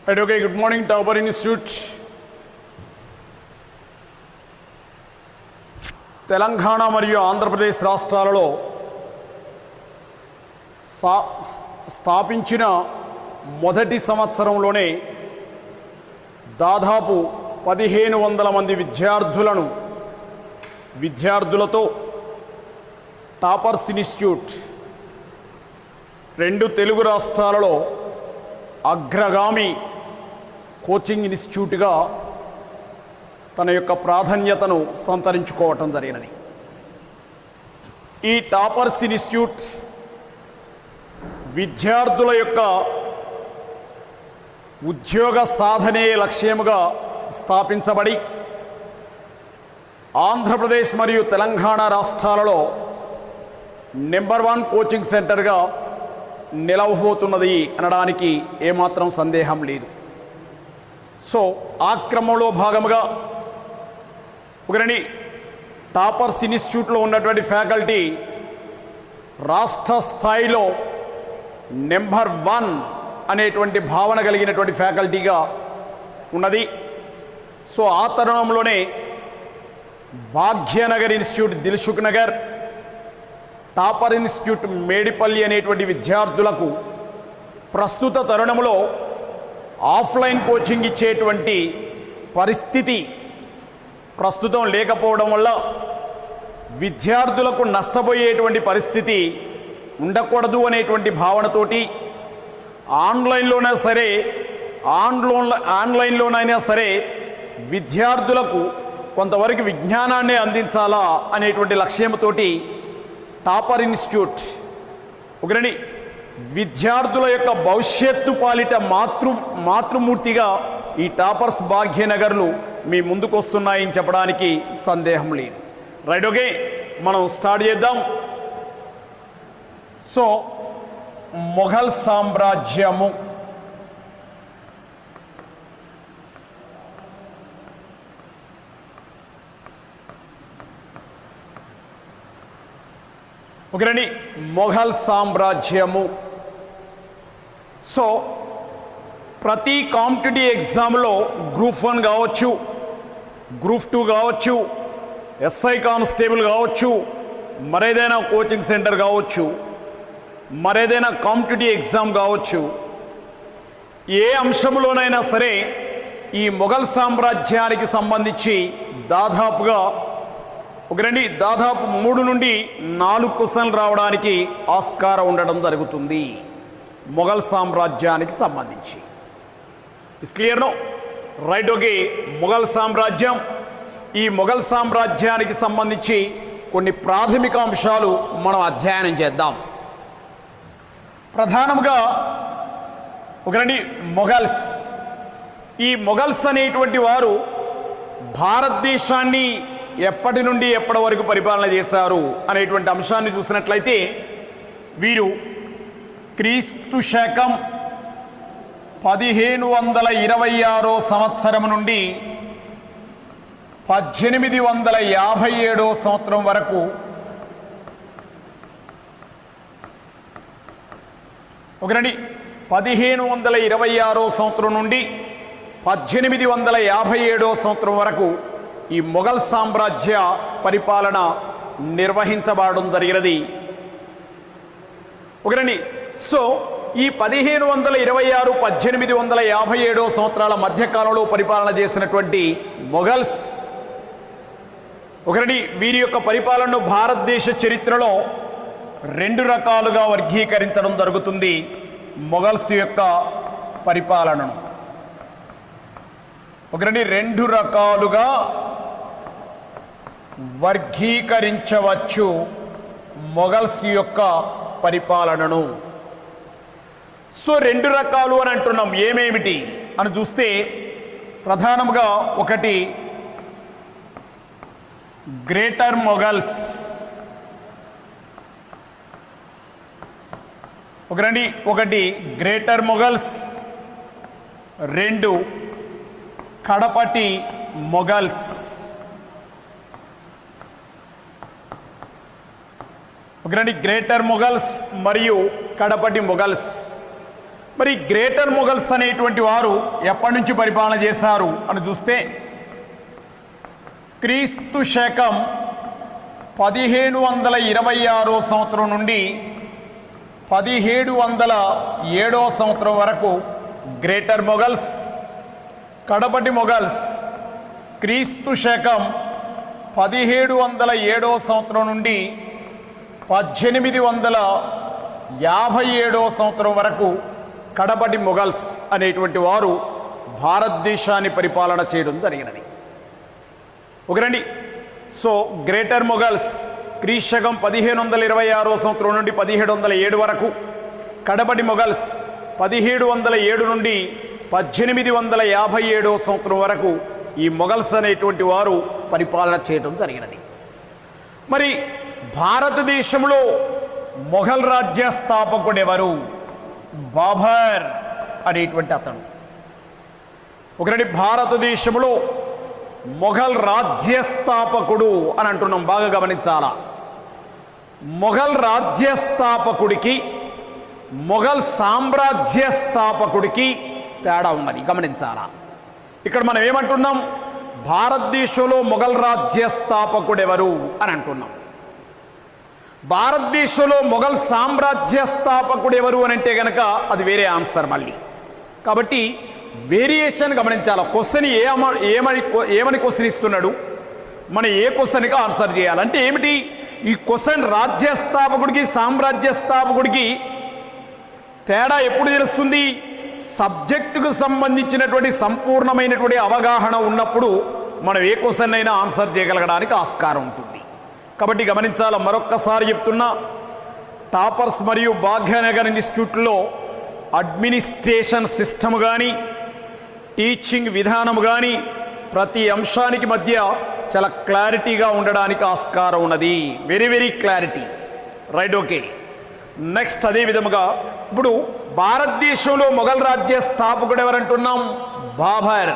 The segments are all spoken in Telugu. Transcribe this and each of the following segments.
Right, okay, good morning, Tauber Institute. Telangana మరియు ఆంధ్రప్రదేశ్ రాష్ట్రాలలో స్థాపించిన మొదటి సంవత్సరంలోనే దాదాపు 1500 మంది విద్యార్థులతో టాపర్స్ ఇన్స్టిట్యూట్ రెండు తెలుగు రాష్ట్రాలలో అగ్రగామి కోచింగ్ ఇన్స్టిట్యూట్గా తన యొక్క ప్రాధాన్యతను సంతరించుకోవటం జరిగినది. ఈ టాపర్స్ ఇన్స్టిట్యూట్ విద్యార్థుల యొక్క ఉద్యోగ సాధనే లక్ష్యముగా స్థాపించబడి ఆంధ్రప్రదేశ్ మరియు తెలంగాణ రాష్ట్రాలలో నెంబర్ 1 కోచింగ్ సెంటర్గా నిలవబోతున్నది అనడానికి ఏమాత్రం సందేహం లేదు. సో ఆ క్రమంలో భాగముగా ఒకరిని టాపర్స్ ఇన్స్టిట్యూట్లో ఉన్నటువంటి ఫ్యాకల్టీ రాష్ట్ర స్థాయిలో నెంబర్ 1 అనేటువంటి భావన కలిగినటువంటి ఫ్యాకల్టీగా ఉన్నది. సో ఆ తరుణంలోనే Bhagyanagar institute Dilsukhnagar, topper institute Medipalli అనేటువంటి విద్యార్థులకు ప్రస్తుత తరుణంలో ఆఫ్లైన్ కోచింగ్ ఇచ్చేటువంటి పరిస్థితి ప్రస్తుతం లేకపోవడం వల్ల విద్యార్థులకు నష్టపోయేటువంటి పరిస్థితి ఉండకూడదు అనేటువంటి భావనతోటి ఆన్లైన్లోనైనా సరే విద్యార్థులకు కొంతవరకు విజ్ఞానాన్ని అందించాలా అనేటువంటి లక్ష్యంతోటి టాపర్ ఇన్స్టిట్యూట్ ఒకరిని విద్యార్థుల యొక్క భవిష్యత్తు పాలిట మాతృమూర్తిగా ఈ టాపర్స్ భాగ్యనగర్లు మీ ముందుకు వస్తున్నాయని చెప్పడానికి సందేహం లేదు. రైట్, ఓకే, మనం స్టార్ట్ చేద్దాం. సో మొఘల్ సామ్రాజ్యము ఒకరండి మొఘల్ సామ్రాజ్యము. సో ప్రతి కాంపిటేటివ్ ఎగ్జామ్లో గ్రూప్ 1 కావచ్చు, గ్రూప్ 2 కావచ్చు, ఎస్ఐ కానిస్టేబుల్ కావచ్చు, మరేదైనా కోచింగ్ సెంటర్ కావచ్చు, మరేదైనా కాంపిటేటివ్ ఎగ్జామ్ కావచ్చు, ఏ అంశంలోనైనా సరే ఈ మొఘల్ సామ్రాజ్యానికి సంబంధించి దాదాపు 3 నుండి 4 క్వశ్చన్లు రావడానికి ఆస్కారం ఉండడం జరుగుతుంది మొఘల్ సామ్రాజ్యానికి సంబంధించి. Is clear no? Right, okay. Mughal సామ్రాజ్యం, ఈ మొఘల్ సామ్రాజ్యానికి సంబంధించి కొన్ని ప్రాథమిక అంశాలు మనం అధ్యయనం చేద్దాం. ప్రధానంగా మొఘల్స్, ఈ మొఘల్స్ అనేటువంటి వారు భారతదేశాన్ని ఎప్పటి నుండి ఎప్పటి వరకు పరిపాలన చేశారు అనేటువంటి అంశాన్ని చూసినట్లయితే వీరు క్రీస్తు శకం 1526 సంవత్సరం నుండి 1857 సంవత్సరం వరకు ఒకరండి 1526 సంవత్సరం నుండి 1857 సంవత్సరం వరకు ఈ మొఘల్ సామ్రాజ్య పరిపాలన నిర్వహించబడడం జరిగినది. ఒకరండి సో ఈ 1526 1857 సంవత్సరాల మధ్యకాలంలో పరిపాలన చేసినటువంటి మొఘల్స్ ఒకరండి వీరి యొక్క పరిపాలనను భారతదేశ చరిత్రలో 2 రకాలుగా వర్గీకరించడం జరుగుతుంది. మొఘల్స్ యొక్క పరిపాలనను ఒకరండి 2 రకాలుగా వర్గీకరించవచ్చు మొఘల్స్ యొక్క పరిపాలనను. సో 2 రకాలు అని అంటున్నాం. ఏమేమిటి అని చూస్తే ప్రధానంగా ఒకటి గ్రేటర్ మొఘల్స్, ఒకటి గ్రేటర్ మొఘల్స్, 2 కడపటి మొఘల్స్. గ్రేటర్ మొఘల్స్ మరియు కడపటి మొఘల్స్ మరి గ్రేటర్ మొఘల్స్ అనేటువంటి వారు ఎప్పటి నుంచి పరిపాలన చేశారు అని చూస్తే క్రీస్తు శకం 1526 సంవత్సరం నుండి 1707 సంవత్సరం వరకు గ్రేటర్ మొఘల్స్. కడపటి మొఘల్స్ క్రీస్తు శకం 1707 సంవత్సరం నుండి 1857 సంవత్సరం వరకు కడపటి మొఘల్స్ అనేటువంటి వారు భారతదేశాన్ని పరిపాలన చేయడం జరిగినది. ఒకరండి. సో గ్రేటర్ మొఘల్స్ క్రీశకం 1526 సంవత్సరం నుండి 1707 వరకు, కడపటి మొఘల్స్ 1707 నుండి 1857 సంవత్సరం వరకు ఈ మొఘల్స్ అనేటువంటి వారు పరిపాలన చేయడం జరిగినది. మరి భారతదేశంలో మొఘల్ రాజ్య స్థాపకుడు ఎవరు? బాబర్ అనేటువంటి అతను. ఒకటి భారతదేశంలో మొఘల్ రాజ్య స్థాపకుడు అని అంటున్నాం, బాగా గమనించాలా. మొఘల్ రాజ్య స్థాపకుడికి మొఘల్ సామ్రాజ్య స్థాపకుడికి తేడా ఉన్నది, గమనించాలా. ఇక్కడ మనం ఏమంటున్నాం? భారతదేశంలో మొఘల్ రాజ్య స్థాపకుడు ఎవరు అని అంటున్నాం. భారతదేశంలో మొఘల్ సామ్రాజ్య స్థాపకుడు ఎవరు అని అంటే కనుక అది వేరే ఆన్సర్ మళ్ళీ. కాబట్టి వేరియేషన్ గమనించాలి. క్వశ్చన్ ఏమని క్వశ్చన్ ఇస్తున్నాడు, మనం ఏ క్వశ్చన్కి ఆన్సర్ చేయాలంటే ఏమిటి? ఈ క్వశ్చన్ రాజ్య స్థాపకుడికి సామ్రాజ్య స్థాపకుడికి తేడా ఎప్పుడు తెలుస్తుంది? సబ్జెక్టుకు సంబంధించినటువంటి సంపూర్ణమైనటువంటి అవగాహన ఉన్నప్పుడు మనం ఏ క్వశ్చన్ అయినా ఆన్సర్ చేయగలగడానికి ఆస్కారం ఉంటుంది. కాబట్టి గమనించాలి. మరొక్కసారి చెప్తున్నా, టాపర్స్ మరియు భాగ్యనగర్ ఇన్స్టిట్యూట్లో అడ్మినిస్ట్రేషన్ సిస్టమ్ కానీ టీచింగ్ విధానం కానీ ప్రతి అంశానికి మధ్య చాలా క్లారిటీగా ఉండడానికి ఆస్కారం ఉన్నది. Very very clarity. Right, okay. Next అదే విధముగా ఇప్పుడు భారతదేశంలో మొఘల్ రాజ్య స్థాపకుడు ఎవరంటున్నాం? బాబర్.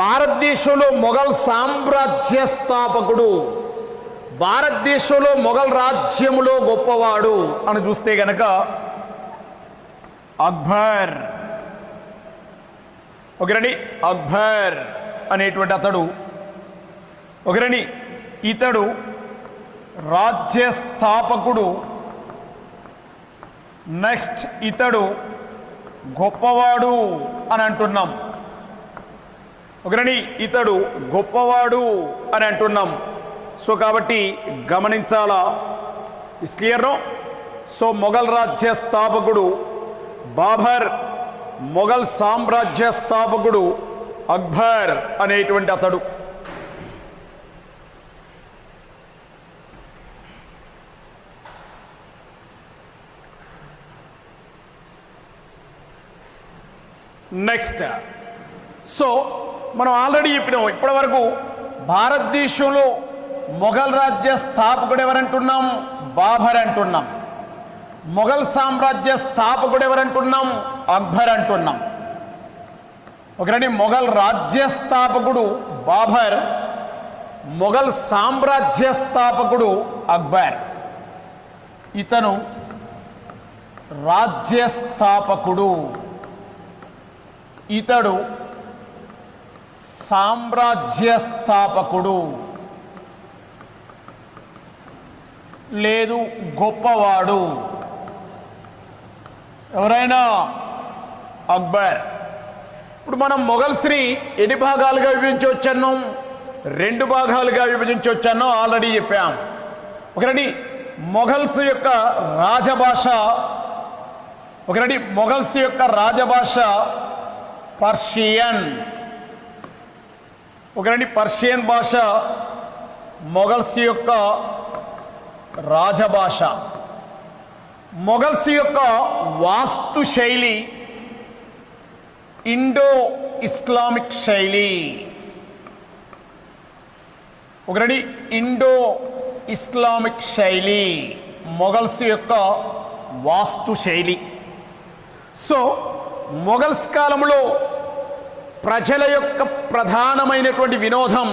భారతదేశంలో మొఘల్ సామ్రాజ్య స్థాపకుడు, భారతదేశంలో మొఘల్ రాజ్యములో గొప్పవాడు అని చూస్తే గనక అక్బర్. ఒకరండి, అక్బర్ అనేటువంటి అతడు. ఒకరండి, ఇతడు రాజ్య స్థాపకుడు. నెక్స్ట్ ఇతడు గొప్పవాడు అని అంటున్నాం. ఒకరండి, ఇతడు గొప్పవాడు అని అంటున్నాం. సో కాబట్టి గమనించాలా. Is clear no? So Mughal రాజ్య స్థాపకుడు బాబర్, మొఘల్ సామ్రాజ్య స్థాపకుడు అక్బర్ అనేటువంటి అతడు. నెక్స్ట్, సో మనం ఆల్రెడీ చెప్పినాం ఇప్పటి వరకు భారతదేశంలో మొఘల్ రాజ్య స్థాపకుడు ఎవరంటున్నాం? బాబర్ అంటున్నాం. మొఘల్ సామ్రాజ్య స్థాపకుడు ఎవరంటున్నాం? అక్బర్ అంటున్నాం. ఒకరండి, మొఘల్ రాజ్య స్థాపకుడు బాబర్, మొఘల్ సామ్రాజ్య స్థాపకుడు అక్బర్. ఇతను రాజ్య స్థాపకుడు, ఇతడు సామ్రాజ్య స్థాపకుడు లేదు గొప్పవాడు. ఎవరైనా అక్బర్. ఇప్పుడు మనం మొఘల్స్ని ఎన్ని భాగాలుగా విభజించవచ్చాను? 2 భాగాలుగా విభజించవచ్చాను ఆల్రెడీ చెప్పాం. ఒకటి మొఘల్స్ యొక్క రాజభాష, ఒకటి మొఘల్స్ యొక్క రాజభాష పర్షియన్. ఒకటి పర్షియన్ భాష మొఘల్స్ యొక్క రాజభాష. మొఘల్స్ యొక్క వాస్తు శైలి ఇండో ఇస్లామిక్ శైలి. ఒకటి ఇండో ఇస్లామిక్ శైలి మొఘల్స్ యొక్క వాస్తు శైలి. సో మొఘల్స్ కాలంలో ప్రజల యొక్క ప్రధానమైనటువంటి వినోదం,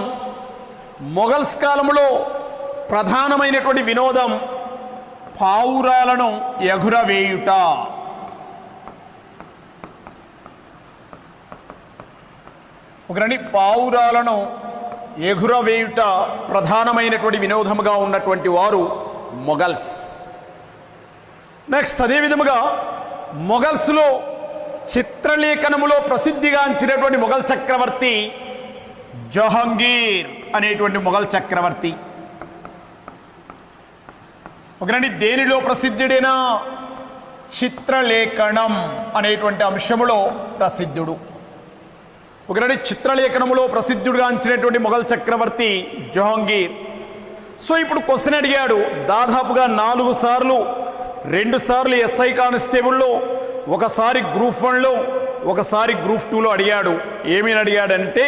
మొఘల్స్ కాలంలో ప్రధానమైనటువంటి వినోదం పావురాలను ఎగురవేయుట. ఒకరండి పావురాలను ఎగురవేయుట ప్రధానమైనటువంటి వినోదముగా ఉన్నటువంటి వారు మొఘల్స్. నెక్స్ట్ అదే విధముగా మొఘల్స్లో చిత్రలేఖనములో ప్రసిద్ధిగాంచినటువంటి మొఘల్ చక్రవర్తి జహాంగీర్ అనేటువంటి మొఘల్ చక్రవర్తి. ఒకరండి దేనిలో ప్రసిద్ధుడైనా చిత్రలేఖనం అనేటువంటి అంశములో ప్రసిద్ధుడు. ఒకరండి చిత్రలేఖనములో ప్రసిద్ధుడుగాంచినటువంటి మొఘల్ చక్రవర్తి జహాంగీర్. సో ఇప్పుడు క్వశ్చన్ అడిగాడు దాదాపుగా 4 సార్లు, 2 సార్లు ఎస్ఐ కానిస్టేబుల్లో, ఒకసారి గ్రూప్ 1లో, ఒకసారి గ్రూప్ 2లో అడిగాడు. ఏమని అడిగాడంటే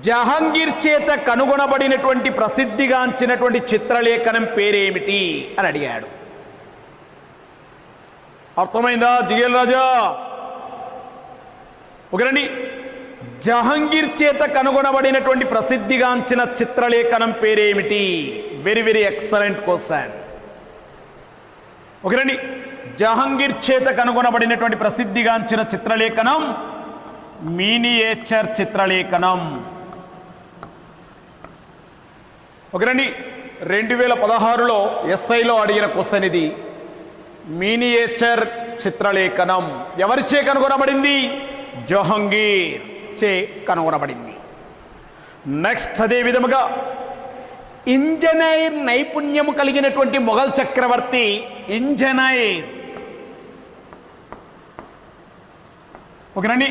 జహాంగీర్ చేత కనుగొనబడినటువంటి ప్రసిద్ధిగాంచినటువంటి చిత్రలేఖనం పేరేమిటి అని అడిగాడు. అర్థమైందా జిగేల్ రాజా? ఒకరండి జహాంగీర్ చేత కనుగొనబడినటువంటి ప్రసిద్ధిగాంచిన చిత్రలేఖనం పేరేమిటి? Very very excellent question. ఒకరండి జహాంగీర్ చేత కనుగొనబడినటువంటి ప్రసిద్ధిగాంచిన చిత్రలేఖనం మినియేచర్ చిత్రలేఖనం. ఒకరండి 2016లో ఎస్ఐలో అడిగిన క్వశ్చన్ ఇది. మినియేచర్ చిత్రలేఖనం ఎవరిచే కనుగొనబడింది? జహాంగీర్ చే కనుగొనబడింది. నెక్స్ట్ అదే విధముగా ఇంజనీర్ నైపుణ్యము కలిగినటువంటి మొఘల్ చక్రవర్తి ఇంజనీర్. ఒకరండి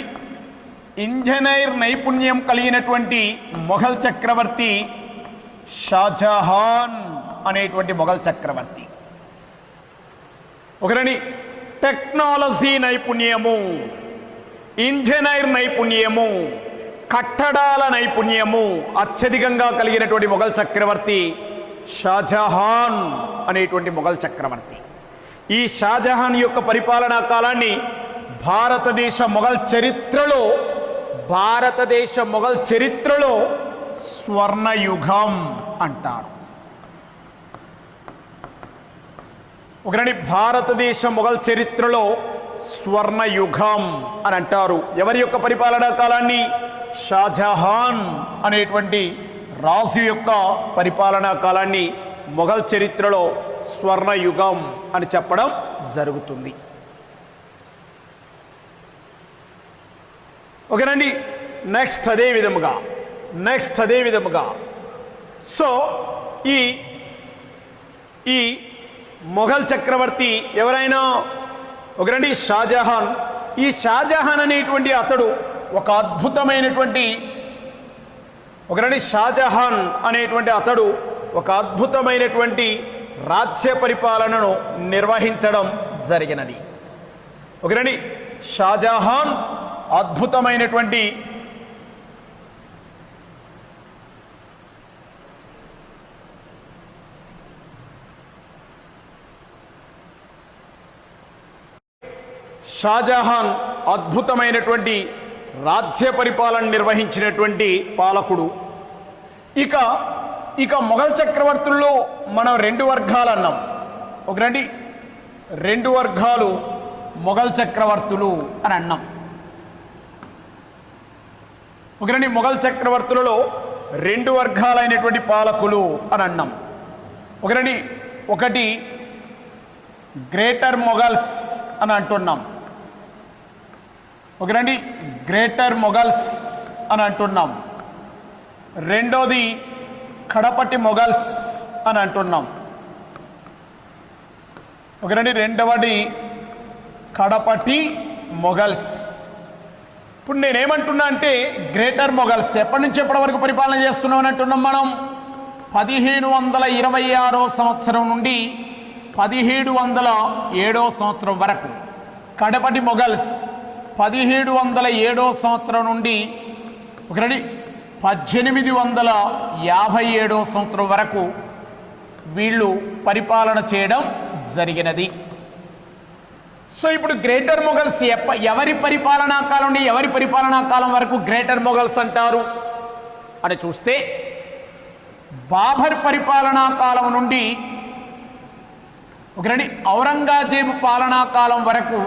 ఇంజనీర్ నైపుణ్యం కలిగినటువంటి మొఘల్ చక్రవర్తి షాజహాన్ అనేటువంటి మొఘల్ చక్రవర్తి. ఒకరండి టెక్నాలజీ నైపుణ్యము, ఇంజనీర్ నైపుణ్యము, కట్టడాల నైపుణ్యము అత్యధికంగా కలిగినటువంటి మొఘల్ చక్రవర్తి షాజహాన్ అనేటువంటి మొఘల్ చక్రవర్తి. ఈ షాజహాన్ యొక్క పరిపాలనా కాలాన్ని భారతదేశ మొఘల్ చరిత్రలో స్వర్ణయుగం అంటారు. ఒకరండి భారతదేశ మొఘల్ చరిత్రలో స్వర్ణయుగం అని అంటారు. ఎవరి యొక్క పరిపాలనా కాలాన్ని? షాజహాన్ అనేటువంటి రాజు యొక్క పరిపాలనా కాలాన్ని మొఘల్ చరిత్రలో స్వర్ణయుగం అని చెప్పడం జరుగుతుంది. ఓకేనండి. నెక్స్ట్ అదే విధముగా సో ఈ మొఘల్ చక్రవర్తి ఎవరైనా ఒకరండి షాజహాన్. ఈ షాజహాన్ అనేటువంటి అతడు ఒక అద్భుతమైనటువంటి రాజ్య పరిపాలనను నిర్వహించడం జరిగినది. ఒకరండి షాజహాన్ అద్భుతమైనటువంటి రాజ్య పరిపాలన నిర్వహించినటువంటి పాలకుడు. ఇక మొఘల్ చక్రవర్తుల్లో మనం 2 వర్గాలు అన్నాం. ఒకరండి 2 వర్గాలు మొఘల్ చక్రవర్తులు అని అన్నాం. ఒకరండి మొఘల్ చక్రవర్తులలో 2 వర్గాలైనటువంటి పాలకులు అని అన్నాం. ఒకటి గ్రేటర్ మొఘల్స్ అని అంటున్నాం. గ్రేటర్ మొఘల్స్ అని అంటున్నాం. రెండోది కడపటి మొఘల్స్ అని అంటున్నాం. రెండవది కడపటి మొఘల్స్. ఇప్పుడు నేనేమంటున్నా అంటే గ్రేటర్ మొఘల్స్ ఎప్పటి నుంచి ఎప్పటి వరకు పరిపాలన చేస్తున్నాం అని అంటున్నాం మనం? 1526 సంవత్సరం నుండి 1707 సంవత్సరం వరకు. కడపటి మొఘల్స్ 1707 సంవత్సరం నుండి 1857 సంవత్సరం వరకు వీళ్ళు పరిపాలన చేయడం జరిగినది. సో ఇప్పుడు గ్రేటర్ మొఘల్స్ ఎవరి పరిపాలనా కాలం నుండి ఎవరి పరిపాలనా కాలం వరకు గ్రేటర్ మొఘల్స్ అంటారు అని చూస్తే బాబర్ పరిపాలనా కాలం నుండి ఔరంగజేబు పాలనా కాలం వరకు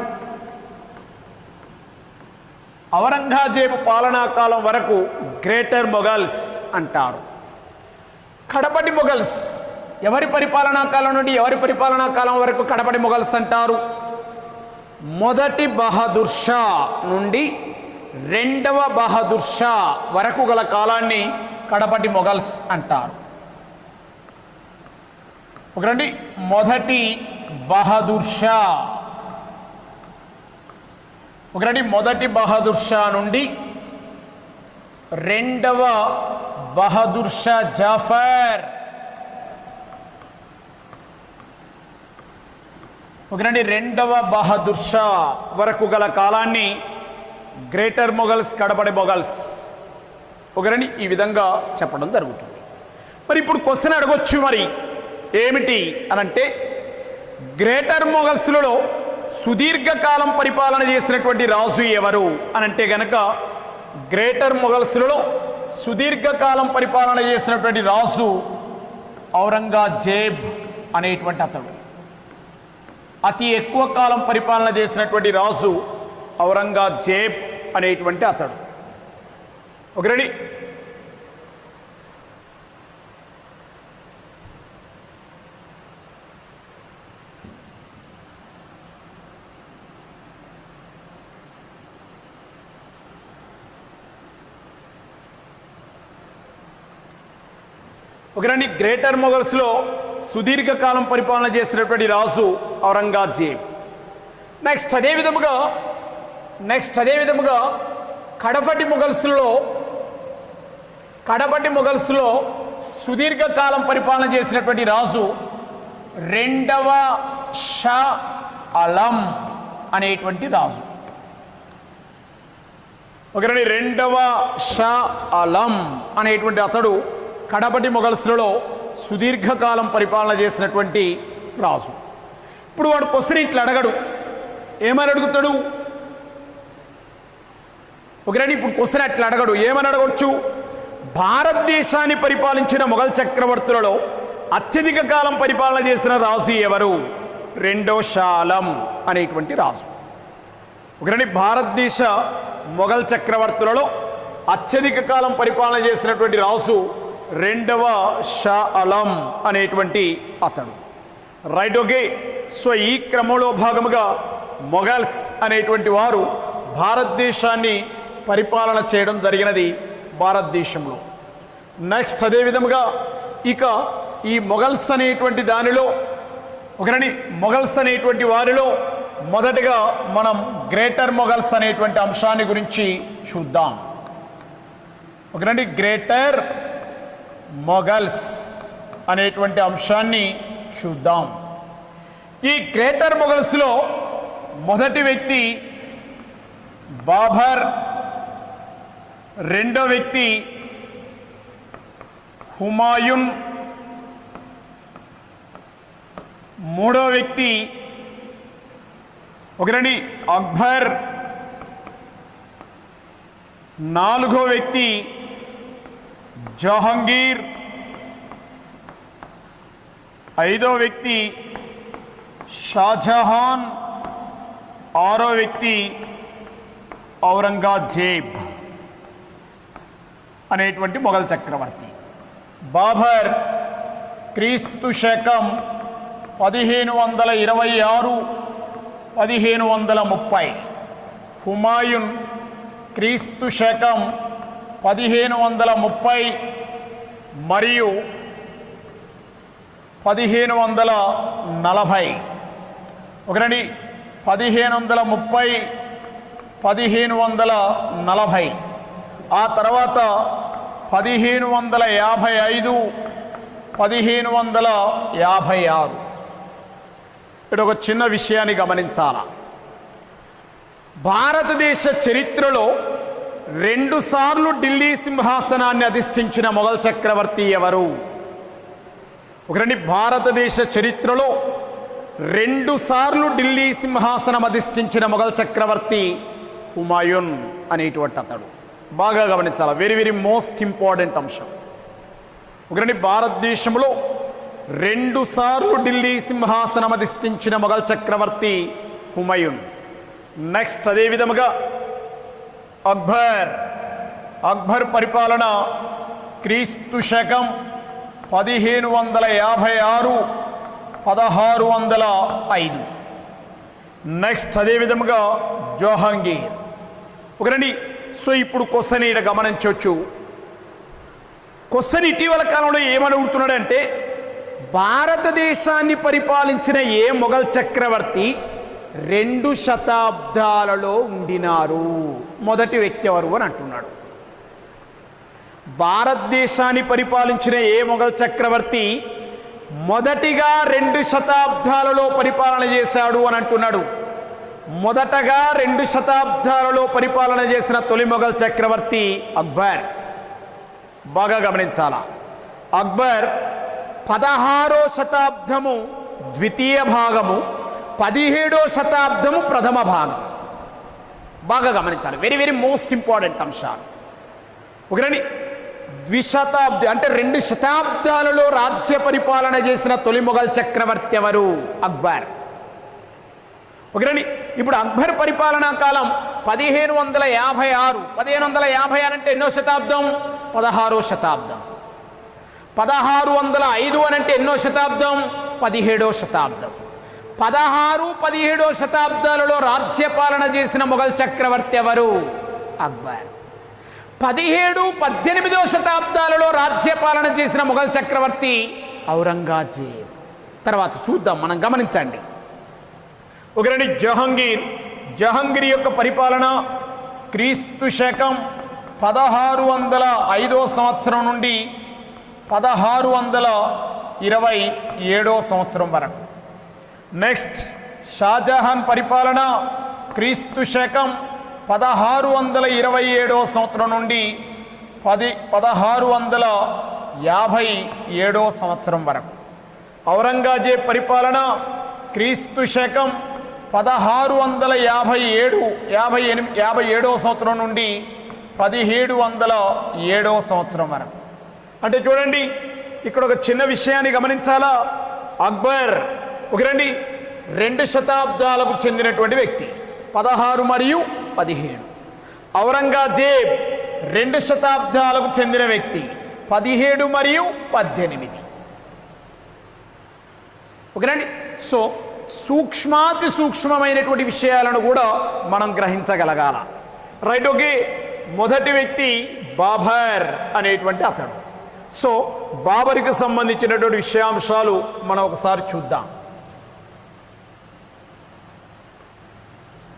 ఔరంగజేబు పాలనా కాలం వరకు గ్రేటర్ మొఘల్స్ అంటారు. కడపటి మొఘల్స్ ఎవరి పరిపాలనా కాలం నుండి ఎవరి పరిపాలనా కాలం వరకు కడపటి మొఘల్స్ అంటారు? మొదటి బహదూర్ షా నుండి రెండవ బహదూర్ షా వరకు గల కాలాన్ని కడపటి మొఘల్స్ అంటారు. ఒకరండి, మొదటి బహదూర్ షా, ఒకరండి మొదటి బహదూర్ షా నుండి రెండవ బహదూర్ షా జాఫర్, ఒకరండి రెండవ బహదూర్ షా వరకు గల కాలాన్ని గ్రేటర్ మొఘల్స్, కడపటి మొఘల్స్ ఒకరండి ఈ విధంగా చెప్పడం జరుగుతుంది. మరి ఇప్పుడు క్వశ్చన్ అడగొచ్చు, మరి ఏమిటి అనంటే గ్రేటర్ మొఘల్స్లలో సుదీర్ఘకాలం పరిపాలన చేసినటువంటి రాజు ఎవరు అనంటే గనక గ్రేటర్ మొఘల్స్లలో సుదీర్ఘకాలం పరిపాలన చేసినటువంటి రాజు ఔరంగజేబ్ అనేటువంటి అతడు. అతి ఎక్కువ కాలం పరిపాలన చేసినటువంటి రాజు ఔరంగజేబ్ అనేటువంటి అతడు. Okay ready? ఒకరండి, గ్రేటర్ మొఘల్స్లో సుదీర్ఘకాలం పరిపాలన చేసినటువంటి రాజు ఔరంగజేబ్. నెక్స్ట్ అదే విధముగా కడపటి మొఘల్స్లో సుదీర్ఘకాలం పరిపాలన చేసినటువంటి రాజు రెండవ షా ఆలం అనేటువంటి రాజు. ఒకరండి, రెండవ షా ఆలం అనేటువంటి అతడు కడపటి మొఘల్స్లలో సుదీర్ఘకాలం పరిపాలన చేసినటువంటి రాజు. ఇప్పుడు వాడు క్వశ్చన్ ఇట్లా అడగడు, ఏమని అడుగుతాడు? ఒకరండి, ఇప్పుడు క్వశ్చన్ అట్లా అడగడు, ఏమని అడగవచ్చు? భారతదేశాన్ని పరిపాలించిన మొఘల్ చక్రవర్తులలో అత్యధిక కాలం పరిపాలన చేసిన రాజు ఎవరు? రెండో షా ఆలం అనేటువంటి రాజు. ఒకరండి, భారతదేశ మొఘల్ చక్రవర్తులలో అత్యధిక కాలం పరిపాలన చేసినటువంటి రాజు రెండవ షా ఆలం అనేటువంటి అతడు. Right, okay. సో ఈ క్రమంలో భాగముగా మొఘల్స్ అనేటువంటి వారు భారతదేశాన్ని పరిపాలన చేయడం జరిగినది భారతదేశంలో. నెక్స్ట్ అదే విధముగా ఇక ఈ మొఘల్స్ అనేటువంటి దానిలో ఒకరండి, మొఘల్స్ అనేటువంటి వారిలో మొదటగా మనం గ్రేటర్ మొఘల్స్ అనేటువంటి అంశాన్ని గురించి చూద్దాం. ఒకరండి, గ్రేటర్ మొఘల్స్ అనేటువంటి అంశాన్ని చూద్దాం. ఈ గ్రేటర్ మొఘల్స్లో మొదటి వ్యక్తి బాబర్, రెండో వ్యక్తి హుమాయూన్, మూడో వ్యక్తి ఒకరండి అక్బర్, నాలుగో వ్యక్తి జహాంగీర్, ఐదో వ్యక్తి షాజహాన్, ఆరో వ్యక్తి ఔరంగజేబ్ అనేటువంటి మొఘల్ చక్రవర్తి. బాబర్ క్రీస్తు శకం 1526 1530, హుమాయూన్ క్రీస్తు శకం 1530 మరియు 1540. ఒకరండి, 1530 1540. ఆ తర్వాత 1555 1556. ఇక్కడ ఒక చిన్న విషయాన్ని గమనించాలా. భారతదేశ చరిత్రలో 2 సార్లు ఢిల్లీ సింహాసనాన్ని అధిష్ఠించిన మొఘల్ చక్రవర్తి ఎవరు? ఒకరండి, భారతదేశ చరిత్రలో 2 సార్లు ఢిల్లీ సింహాసనం అధిష్ఠించిన మొఘల్ చక్రవర్తి హుమాయూన్ అనేటువంటి అతడు. బాగా గమనించాలి, వెరీ వెరీ మోస్ట్ ఇంపార్టెంట్ అంశం. ఒకరండి, భారతదేశంలో 2 సార్లు ఢిల్లీ సింహాసనం అధిష్ఠించిన మొఘల్ చక్రవర్తి హుమాయూన్. నెక్స్ట్ అదే విధముగా అక్బర్ పరిపాలన క్రీస్తు శకం 1556 1605. నెక్స్ట్ అదేవిధముగా జహాంగీర్. ఒకరండి. సో ఇప్పుడు క్వశ్చన్ ఇక్కడ గమనించవచ్చు. క్వశ్చన్ ఇటీవల కాలంలో ఏమని అడుగుతున్నాడంటే, భారతదేశాన్ని పరిపాలించిన ఏ మొఘల్ చక్రవర్తి 2 శతాబ్దాలలో ఉండినారు? మొదటి వ్యక్తి ఎవరు అని అంటున్నాడు. భారతదేశాన్ని పరిపాలించిన ఏ మొఘల్ చక్రవర్తి మొదటిగా 2 శతాబ్దాలలో పరిపాలన చేశాడు అని అంటున్నాడు. మొదటగా 2 శతాబ్దాలలో పరిపాలన చేసిన తొలి మొఘల్ చక్రవర్తి అక్బర్. బాగా గమనించాలా. అక్బర్ 16వ శతాబ్దము ద్వితీయ భాగము, 17వ శతాబ్దము ప్రథమ భాగం. బాగా గమనించాలి. వెరీ వెరీ మోస్ట్ ఇంపార్టెంట్ అంశాలు. ఒకరండి. ద్విశతాబ్ది అంటే 2 శతాబ్దాలలో రాజ్య పరిపాలన చేసిన తొలి మొఘల్ చక్రవర్తి ఎవరు? అక్బర్. ఒకరండి. ఇప్పుడు అక్బర్ పరిపాలనా కాలం 1556. 1556 అంటే ఎన్నో శతాబ్దం? 16వ శతాబ్దం. 1605 అని అంటే ఎన్నో శతాబ్దం? 17వ శతాబ్దం. 16, 17వ శతాబ్దాలలో రాజ్యపాలన చేసిన మొఘల్ చక్రవర్తి ఎవరు? అక్బర్. 17, 18వ శతాబ్దాలలో రాజ్యపాలన చేసిన మొఘల్ చక్రవర్తి ఔరంగజేబ్. తర్వాత చూద్దాం, మనం గమనించండి. ఒకరండి. జహాంగీర్ యొక్క పరిపాలన క్రీస్తు శకం 1605 సంవత్సరం నుండి 1627 సంవత్సరం వరకు. నెక్స్ట్ షాజహాన్ పరిపాలన క్రీస్తు శకం 1627 సంవత్సరం నుండి 1657 సంవత్సరం వరకు. ఔరంగజేబ్ పరిపాలన క్రీస్తు శకం 1657 సంవత్సరం నుండి 1707 సంవత్సరం వరకు. అంటే చూడండి, ఇక్కడ ఒక చిన్న విషయాన్ని గమనించాలా. అక్బర్ ఒకరండి 2 శతాబ్దాలకు చెందినటువంటి వ్యక్తి, 16 మరియు 17. ఔరంగజేబ్ 2 శతాబ్దాలకు చెందిన వ్యక్తి, 17 మరియు 18. ఓకేనండి. సో సూక్ష్మాతి సూక్ష్మమైనటువంటి విషయాలను కూడా మనం గ్రహించగలగాల. రైట్. ఓకే. మొదటి వ్యక్తి బాబర్ అనేటువంటి అతడు. సో బాబర్కి సంబంధించినటువంటి విషయాంశాలు మనం ఒకసారి చూద్దాం.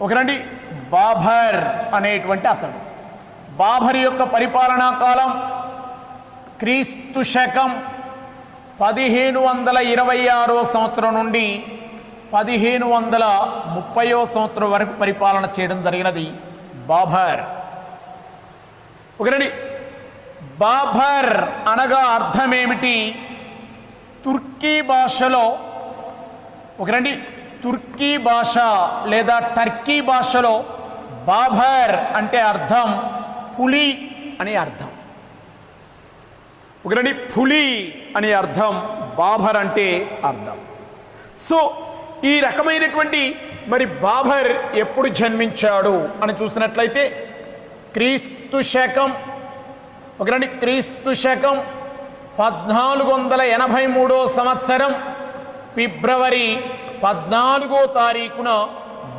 ఒకరండి. బాబర్ అనేటువంటి అతడు. బాబర్ యొక్క పరిపాలనా కాలం క్రీస్తు శకం 1526 సంవత్సరం నుండి 1530 సంవత్సరం వరకు పరిపాలన చేయడం జరిగినది బాబర్. ఒకరండి. బాబర్ అనగా అర్థమేమిటి? తుర్కీ భాషలో ఒకరండి. తుర్కీ భాష లేదా టర్కీ భాషలో బాబర్ అంటే అర్థం పులి అని అర్థం. ఒకరండి. పులి అని అర్థం, బాబర్ అంటే అర్థం. సో ఈ రకమైనటువంటి మరి బాబర్ ఎప్పుడు జన్మించాడు అని చూసినట్లయితే క్రీస్తు శకం ఒకరండి. క్రీస్తు శకం 1483 సంవత్సరం ఫిబ్రవరి 14వ తారీఖున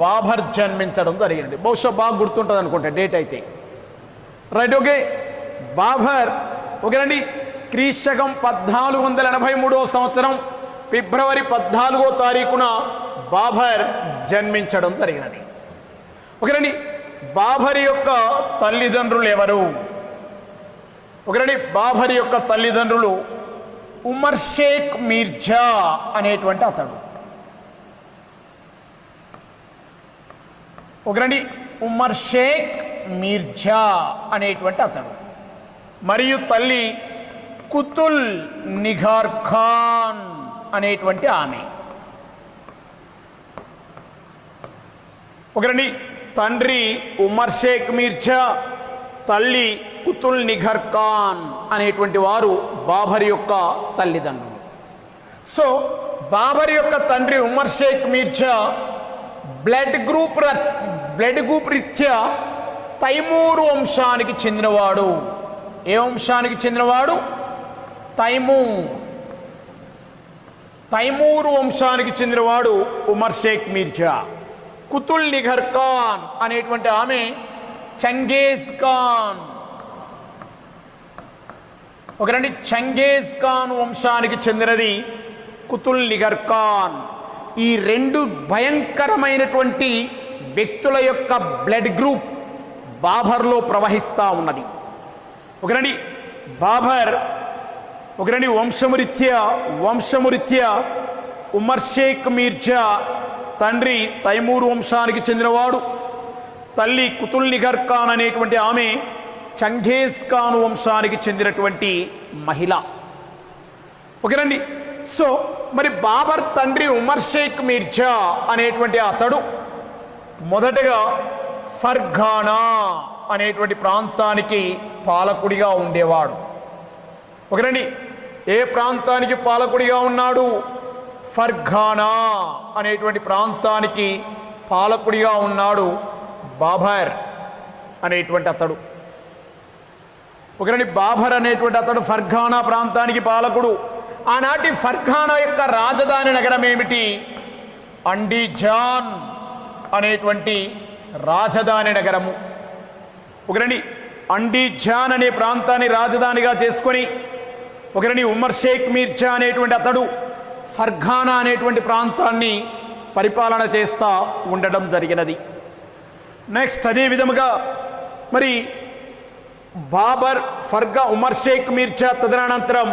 బాబర్ జన్మించడం జరిగినది. బహుశా బాగా గుర్తుంటుంది అనుకుంటా డేట్ అయితే. రైట్. ఓకే. బాబర్ ఒకరండి. క్రీస్తు శకం 1483 సంవత్సరం ఫిబ్రవరి 14వ తారీఖున బాబర్ జన్మించడం జరిగినది. ఒకరండి. బాబర్ యొక్క తల్లిదండ్రులు ఎవరు? ఒకరండి. బాబర్ యొక్క తల్లిదండ్రులు ఉమర్ షేక్ మీర్జా అనేటువంటి అతడు. ఒకరండి. ఉమర్ షేక్ మీర్జా అనేటువంటి అతడు. మరియు తల్లి కుతుల్ నిగార్ ఖాన్ అనేటువంటి ఆమె. ఒకరండి. తండ్రి ఉమర్ షేక్ మీర్జా, తల్లి కుతుల్ నిగార్ ఖాన్ అనేటువంటి వారు బాబర్ యొక్క తల్లిదండ్రులు. సో బాబర్ యొక్క తండ్రి ఉమర్ షేక్ మీర్జా బ్లడ్ గ్రూప్ రీత్యా తైమూరు వంశానికి చెందినవాడు. ఏ వంశానికి చెందినవాడు? తైమూరు వంశానికి చెందినవాడు ఉమర్ షేక్ మీర్జా. కుతుల్ నిఘర్ ఖాన్ అనేటువంటి ఆమె చంగేజ్ ఖాన్. ఒకరండి, చంగేజ్ ఖాన్ వంశానికి చెందినది కుతుల్ నిఘర్ ఖాన్. ఈ రెండు భయంకరమైనటువంటి వ్యక్తుల యొక్క బ్లడ్ గ్రూప్ బాబర్లో ప్రవహిస్తూ ఉన్నది. ఒకరండి బాబర్, ఒకరండి వంశమురీత్యా ఉమర్ షేక్ మీర్జా తండ్రి తైమూరు వంశానికి చెందినవాడు, తల్లి కుతుల్ నిఘర్ ఖాన్ అనేటువంటి ఆమె చంగేజ్ ఖాన్ వంశానికి చెందినటువంటి మహిళ. ఓకేనండి. సో మరి బాబర్ తండ్రి ఉమర్ షేక్ మీర్జా అనేటువంటి అతడు మొదటగా ఫర్ఘానా అనేటువంటి ప్రాంతానికి పాలకుడిగా ఉండేవాడు. ఓకేనండి. ఏ ప్రాంతానికి పాలకుడిగా ఉన్నాడు? ఫర్ఘానా అనేటువంటి ప్రాంతానికి పాలకుడిగా ఉన్నాడు బాబర్ అనేటువంటి అతడు. ఒకరండి, బాబర్ అనేటువంటి అతడు ఫర్ఘానా ప్రాంతానికి పాలకుడు. ఆనాటి ఫర్ఘానా యొక్క రాజధాని నగరం ఏమిటి? అండీజాన్ అనేటువంటి రాజధాని నగరము. ఒకరండి, అండీజాన్ అనే ప్రాంతాన్ని రాజధానిగా చేసుకొని ఒకరండి ఉమర్ షేక్ మీర్జా అనేటువంటి అతడు ఫర్ఘానా అనేటువంటి ప్రాంతాన్ని పరిపాలన చేస్తూ ఉండడం జరిగినది. నెక్స్ట్ అదే విధముగా మరి బాబర్ ఉమర్ షేక్ మీర్జా తదనంతరం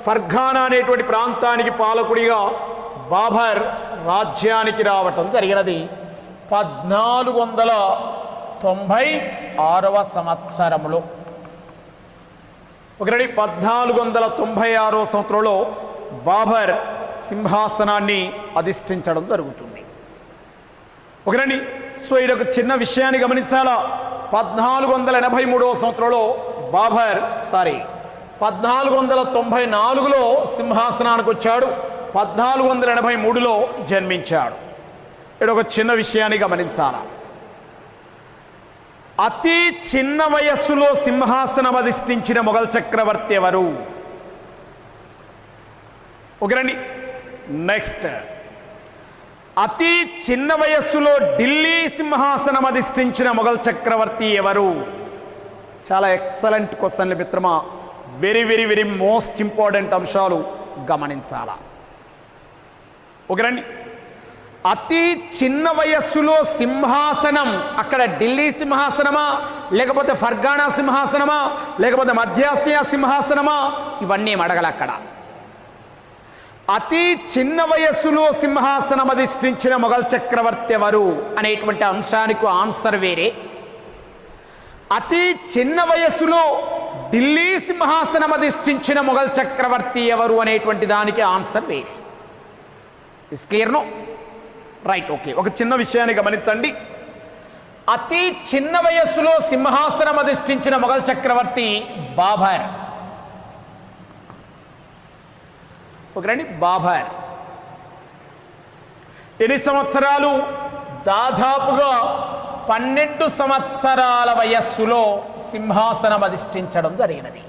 ఫర్ఘానా అనేటువంటి ప్రాంతానికి పాలకుడిగా బాబర్ రాజ్యానికి రావటం జరిగినది 1496వ సంవత్సరంలో. ఒకటి 1496వ సంవత్సరంలో బాబర్ సింహాసనాన్ని అధిష్ఠించడం జరుగుతుంది. ఒకరండి. సో ఇది ఒక చిన్న విషయాన్ని గమనించాలా. 1483వ సంవత్సరంలో 1494లో సింహాసనానికి వచ్చాడు. 1483లో జన్మించాడు. ఇక్కడ ఒక చిన్న విషయాన్ని గమనించాలా. అతి చిన్న వయస్సులో సింహాసనం అధిష్ఠించిన మొఘల్ చక్రవర్తి ఎవరు? ఓకేనండి. నెక్స్ట్, అతి చిన్న వయస్సులో ఢిల్లీ సింహాసనం అధిష్ఠించిన మొఘల్ చక్రవర్తి ఎవరు? చాలా ఎక్సలెంట్ క్వశ్చన్లు మిత్రమా. Very very very most important అంశాలు గమనించాలా. ఓకేనండి. అతి చిన్న వయస్సులో సింహాసనం అక్కడ ఢిల్లీ సింహాసనమా, లేకపోతే ఫర్ఘానా సింహాసనమా, లేకపోతే మధ్యాసియా సింహాసనమా, ఇవన్నీ అడగల. అక్కడ అతి చిన్న వయస్సులో సింహాసనం అధిష్ఠించిన మొఘల్ చక్రవర్తి ఎవరు అనేటువంటి అంశానికి ఆన్సర్ వేరే. అతి చిన్న వయస్సులో ఢిల్లీ సింహాసనం అధిష్ఠించిన మొఘల్ చక్రవర్తి ఎవరు అనేటువంటి దానికి ఆన్సర్ వేరే. Is clear? No? Right. Okay. ఒక చిన్న విషయాన్ని గమనించండి. అతి చిన్న వయస్సులో సింహాసనం అధిష్ఠించిన మొఘల్ చక్రవర్తి బాబర్. ఒకరండి, బాబర్ ఎన్ని సంవత్సరాలు? దాదాపుగా 12 సంవత్సరాల వయస్సులో సింహాసనం అధిష్ఠించడం జరిగినది.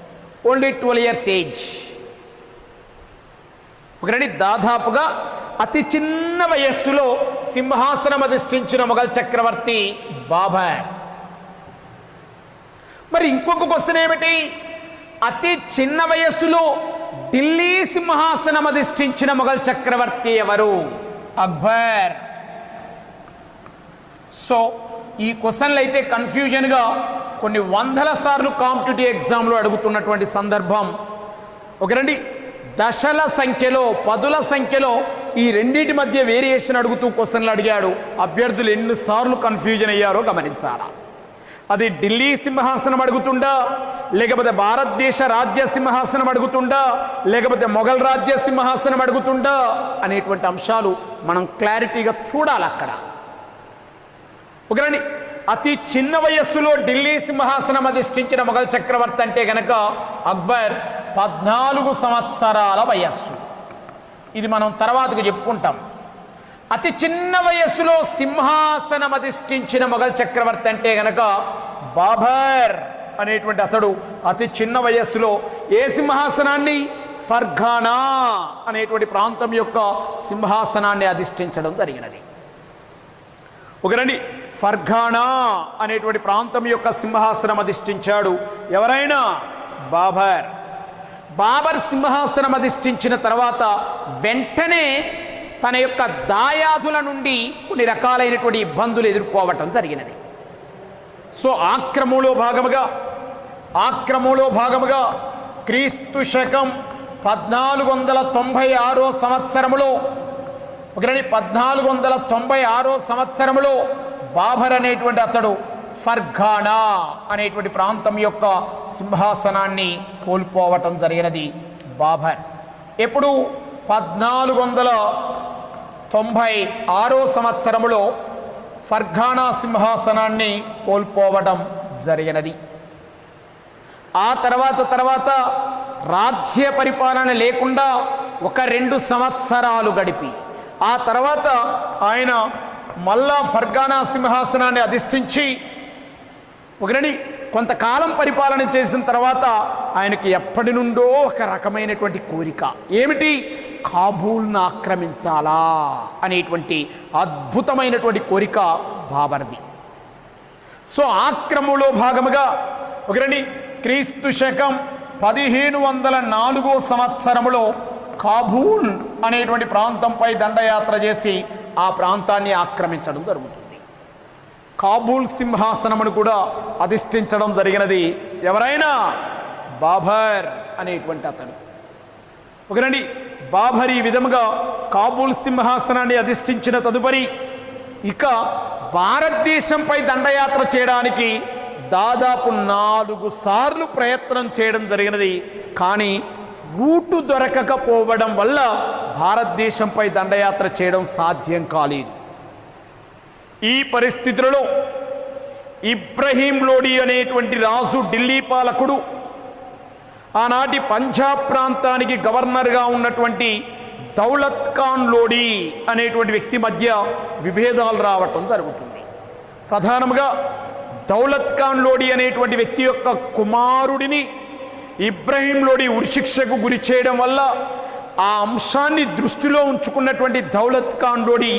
Only 12 years age. ఒకరండి, దాదాపుగా అతి చిన్న వయస్సులో సింహాసనం అధిష్ఠించిన మొఘల్ చక్రవర్తి బాబర్. మరి ఇంకొక క్వశ్చన్ ఏమిటి? అతి చిన్న వయస్సులో ఢిల్లీ సింహాసనం అధిష్ఠించిన మొఘల్ చక్రవర్తి ఎవరు? అక్బర్. సో ఈ క్వశ్చన్లు అయితే కన్ఫ్యూజన్గా కొన్ని వందల సార్లు కాంపిటేటివ్ ఎగ్జామ్లో అడుగుతున్నటువంటి సందర్భం. ఒకరండి, దశల సంఖ్యలో, పదుల సంఖ్యలో ఈ రెండింటి మధ్య వేరియేషన్ అడుగుతూ క్వశ్చన్లు అడిగాడు. అభ్యర్థులు ఎన్నిసార్లు కన్ఫ్యూజన్ అయ్యారో గమనించాలా. అది ఢిల్లీ సింహాసనం అడుగుతుండా, లేకపోతే భారతదేశ రాజ్య సింహాసనం అడుగుతుండా, లేకపోతే మొఘల్ రాజ్య సింహాసనం అడుగుతుండా అనేటువంటి అంశాలు మనం క్లారిటీగా చూడాలి అక్కడ. ఒకరండి, అతి చిన్న వయస్సులో ఢిల్లీ సింహాసనం అధిష్ఠించిన మొఘల్ చక్రవర్తి అంటే గనక అక్బర్ 14 సంవత్సరాల వయస్సు. ఇది మనం తర్వాతకి చెప్పుకుంటాం. అతి చిన్న వయస్సులో సింహాసనం అధిష్ఠించిన మొఘల్ చక్రవర్తి అంటే గనక బాబర్ అనేటువంటి అతడు అతి చిన్న వయస్సులో ఏ సింహాసనాన్ని, ఫర్ఘానా అనేటువంటి ప్రాంతం యొక్క సింహాసనాన్ని అధిష్ఠించడం జరిగినది. ఒకరండి, ఫర్ఘానా అనేటువంటి ప్రాంతం యొక్క సింహాసనం అధిష్ఠించాడు ఎవరైనా? బాబర్. బాబర్ సింహాసనం అధిష్ఠించిన తర్వాత వెంటనే తన యొక్క దాయాదుల నుండి కొన్ని రకాలైనటువంటి ఇబ్బందులు ఎదుర్కోవటం జరిగినది. సో ఆక్రమణలో భాగముగా క్రీస్తు శకం 1496 సంవత్సరములో 1496 సంవత్సరములో బాబర్ అనేటువంటి అతడు ఫర్ఘానా అనేటువంటి ప్రాంతం యొక్క సింహాసనాన్ని కోల్పోవటం జరిగినది. బాబర్ ఎప్పుడు 1496 సంవత్సరములో ఫర్ఘానా సింహాసనాన్ని కోల్పోవడం జరిగినది. ఆ తర్వాత రాజ్య పరిపాలన లేకుండా 1-2 సంవత్సరాలు గడిపి ఆ తర్వాత ఆయన మళ్ళా ఫర్ఘానా సింహాసనాన్ని అధిష్ఠించి కొంతకాలం పరిపాలన చేసిన తర్వాత ఆయనకి ఎప్పటి నుండో ఒక రకమైనటువంటి కోరిక. ఏమిటి? కాబూల్ను ఆక్రమించాలా అనేటువంటి అద్భుతమైనటువంటి కోరిక బాబర్ది. సో ఆక్రమణలో భాగముగా క్రీస్తు శకం 1504 సంవత్సరములో కాబూల్ అనేటువంటి ప్రాంతంపై దండయాత్ర చేసి ఆ ప్రాంతాన్ని ఆక్రమించడం జరుగుతుంది. కాబూల్ సింహాసనమును కూడా అధిష్ఠించడం జరిగినది ఎవరైనా? బాబర్ అనేటువంటి అతను. బాబర్ ఈ విధముగా కాబూల్ సింహాసనాన్ని అధిష్ఠించిన తదుపరి ఇక భారతదేశంపై దండయాత్ర చేయడానికి దాదాపు 4 సార్లు ప్రయత్నం చేయడం జరిగినది. కానీ రూటు దొరకకపోవడం వల్ల భారతదేశంపై దండయాత్ర చేయడం సాధ్యం కాలేదు. ఈ పరిస్థితులలో ఇబ్రహీం లోడి అనేటువంటి రాజు, ఢిల్లీ పాలకుడు, ఆనాటి పంజాబ్ ప్రాంతానికి గవర్నర్గా ఉన్నటువంటి దౌలత్ ఖాన్ లోడి అనేటువంటి వ్యక్తి మధ్య విభేదాలు రావటం జరుగుతుంది. ప్రధానంగా దౌలత్ ఖాన్ లోడి అనేటువంటి వ్యక్తి యొక్క కుమారుడిని ఇబ్రహీం లోడి ఉరిశిక్షకు గురి చేయడం వల్ల ఆ అంశాన్ని దృష్టిలో ఉంచుకున్నటువంటి దౌలత్ ఖాన్ లోడి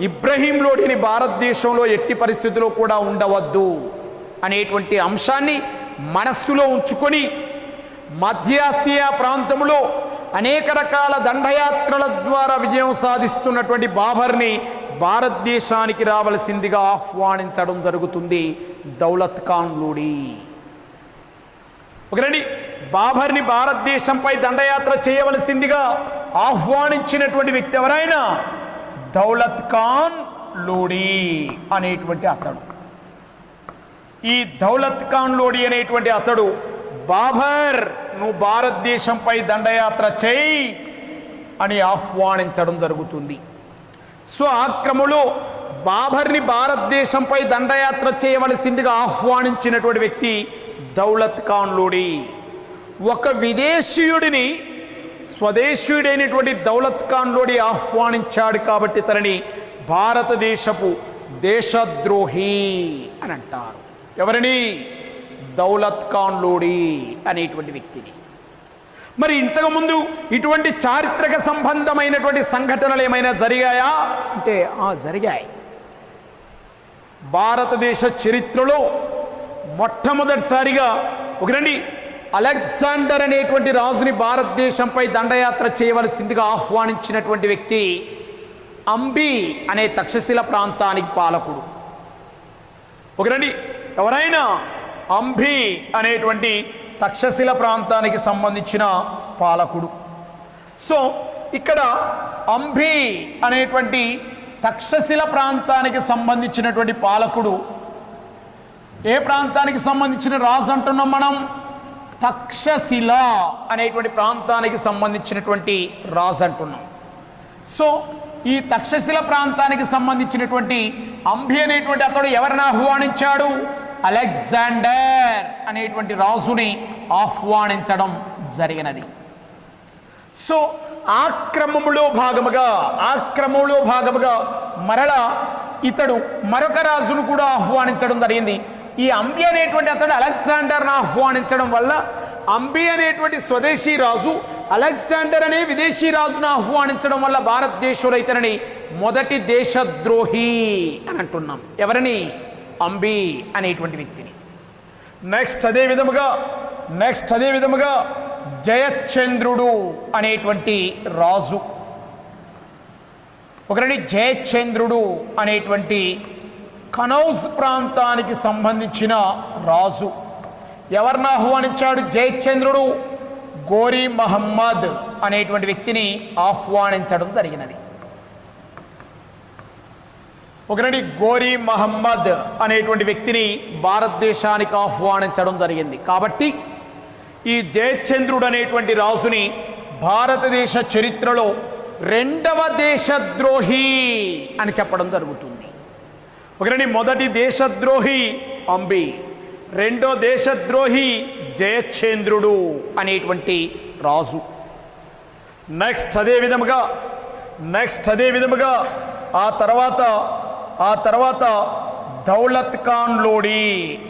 ఇబ్రహీం లోడిని భారతదేశంలో ఎట్టి పరిస్థితుల్లో కూడా ఉండవద్దు అనేటువంటి అంశాన్ని మనస్సులో ఉంచుకొని మధ్యాసియా ప్రాంతంలో అనేక రకాల దండయాత్రల ద్వారా విజయం సాధిస్తున్నటువంటి బాబర్ని భారతదేశానికి రావలసిందిగా ఆహ్వానించడం జరుగుతుంది దౌలత్ ఖాన్ లోడి. బాబర్ని భారతదేశంపై దండయాత్ర చేయవలసిందిగా ఆహ్వానించినటువంటి వ్యక్తి ఎవరైనా? దౌలత్ ఖాన్ లోడి అనేటువంటి అతడు. ఈ దౌలత్ ఖాన్ లోడి అనేటువంటి అతడు బాబర్, నువ్వు భారతదేశంపై దండయాత్ర చేయి అని ఆహ్వానించడం జరుగుతుంది. సో ఆక్రమణలో బాబర్ని భారతదేశంపై దండయాత్ర చేయవలసిందిగా ఆహ్వానించినటువంటి వ్యక్తి దౌలత్ ఖాన్ లోడి. ఒక విదేశీయుడిని స్వదేశీయుడైనటువంటి దౌలత్ ఖాన్ లోడి ఆహ్వానించాడు కాబట్టి తనని భారతదేశపు దేశద్రోహి అని అంటారు. ఎవరిని? దౌలత్ ఖాన్ లోడి అనేటువంటి వ్యక్తిని. మరి ఇంతకుముందు ఇటువంటి చారిత్రక సంబంధమైనటువంటి సంఘటనలు ఏమైనా జరిగాయా అంటే జరిగాయి. భారతదేశ చరిత్రలో మొట్టమొదటిసారిగా అలెగ్జాండర్ అనేటువంటి రాజుని భారతదేశంపై దండయాత్ర చేయవలసిందిగా ఆహ్వానించినటువంటి వ్యక్తి అంబి అనే తక్షశిల ప్రాంతానికి పాలకుడు. ఎవరైనా? అంబి అనేటువంటి తక్షశిల ప్రాంతానికి సంబంధించిన పాలకుడు. సో ఇక్కడ అంబి అనేటువంటి తక్షశిల ప్రాంతానికి సంబంధించినటువంటి పాలకుడు. ఏ ప్రాంతానికి సంబంధించిన రాజు అంటున్నాం మనం? తక్షశిల అనేటువంటి ప్రాంతానికి సంబంధించినటువంటి రాజు అంటున్నాం. సో ఈ తక్షశిల ప్రాంతానికి సంబంధించినటువంటి అంబి అనేటువంటి అతడు ఎవరిని ఆహ్వానించాడు? అలెగ్జాండర్ అనేటువంటి రాజుని ఆహ్వానించడం జరిగినది. సో ఆక్రమములో భాగముగా మరలా ఇతడు మరొక రాజును కూడా ఆహ్వానించడం జరిగింది. ఈ అంబి అనేటువంటి అతడు అలెగ్జాండర్ను ఆహ్వానించడం వల్ల అంబి అనేటువంటి స్వదేశీ రాజు అలెగ్జాండర్ అనే విదేశీ రాజును ఆహ్వానించడం వల్ల భారతదేశంలో ఇతనిని మొదటి దేశద్రోహి అని అంటున్నాం. ఎవరిని? అంబి అనేటువంటి వ్యక్తిని. నెక్స్ట్ అదే విధముగా జయచంద్రుడు అనేటువంటి రాజు, ఒకరిని జయచంద్రుడు అనేటువంటి కనౌజ్ ప్రాంతానికి సంబంధించిన రాజు. ఎవరిని ఆహ్వానించాడు? జయచంద్రుడు గోరీ మహమ్మద్ అనేటువంటి వ్యక్తిని ఆహ్వానించడం జరిగినది. ఒకరిని గోరీ మహమ్మద్ అనేటువంటి వ్యక్తిని భారతదేశానికి ఆహ్వానించడం జరిగింది. కాబట్టి ఈ జయచంద్రుడు అనేటువంటి రాజుని భారతదేశ చరిత్రలో రెండవ దేశద్రోహి అని చెప్పడం జరుగుతుంది. ఒకరిని మొదటి దేశద్రోహి అంబి, రెండో దేశద్రోహి జయచంద్రుడు అనేటువంటి రాజు. నెక్స్ట్ అదే విధముగా ఆ తర్వాత దౌలత్ ఖాన్ లోడి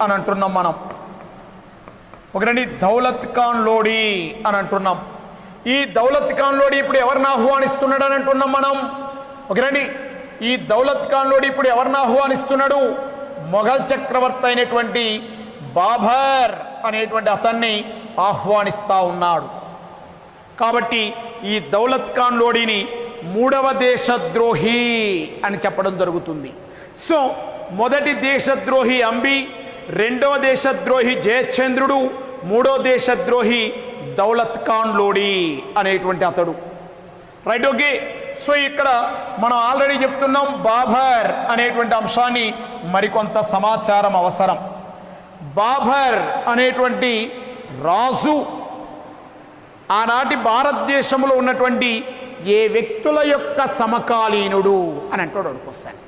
అని అంటున్నాం మనం. ఒకరండి దౌలత్ ఖాన్ లోడి అని అంటున్నాం. ఈ దౌలత్ ఖాన్ లోడి ఇప్పుడు ఎవరిని ఆహ్వానిస్తున్నాడు అని అంటున్నాం మనం. ఒకరండి ఈ దౌలత్ ఖాన్ లోడి ఇప్పుడు ఎవరిని ఆహ్వానిస్తున్నాడు? మొఘల్ చక్రవర్తి అయినటువంటి బాబర్ అనేటువంటి అతన్ని ఆహ్వానిస్తా ఉన్నాడు. కాబట్టి ఈ దౌలత్ ఖాన్ లోడిని మూడవ దేశద్రోహి అని చెప్పడం జరుగుతుంది. సో మొదటి దేశద్రోహి అంబి, రెండవ దేశద్రోహి జయచంద్రుడు, మూడో దేశద్రోహి దౌలత్ ఖాన్ లోడి అనేటువంటి అతడు. Right, okay. సో ఇక్కడ మనం ఆల్రెడీ చెప్తున్నాం బాబర్ అనేటువంటి అంశాన్ని మరికొంత సమాచారం అవసరం. బాబర్ అనేటువంటి రాజు ఆనాటి భారతదేశంలో ఉన్నటువంటి ఏ వ్యక్తుల యొక్క సమకాలీనుడు అని అంటాడు అడుకొస్తాను.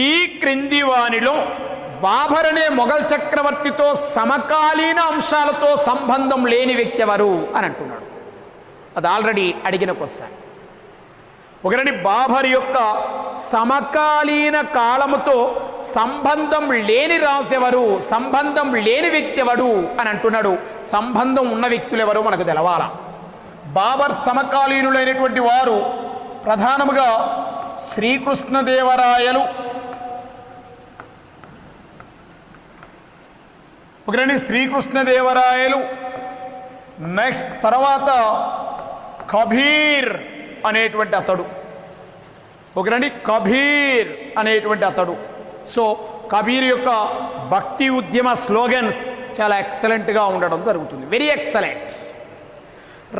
ఈ క్రింది వానిలో బాబర్ అనే మొఘల్ చక్రవర్తితో సమకాలీన అంశాలతో సంబంధం లేని వ్యక్తి ఎవరు అని అంటున్నాడు. అది ఆల్రెడీ అడిగిన క్వశ్చన్. ఒకరిని బాబర్ యొక్క సమకాలీన కాలముతో సంబంధం లేని రాజు ఎవరు, సంబంధం లేని వ్యక్తి ఎవడు అని అంటున్నాడు. సంబంధం ఉన్న వ్యక్తులు ఎవరు మనకు తెలవాలా. బాబర్ సమకాలీనులైనటువంటి వారు ప్రధానముగా శ్రీకృష్ణదేవరాయలు, ఒకరండి శ్రీకృష్ణదేవరాయలు, నెక్స్ట్ తర్వాత కబీర్ అనేటువంటి అతడు, ఒకరండి కబీర్ అనేటువంటి అతడు. సో కబీర్ యొక్క భక్తి ఉద్యమ స్లోగన్స్ చాలా ఎక్సలెంట్గా ఉండడం జరుగుతుంది. Very excellent.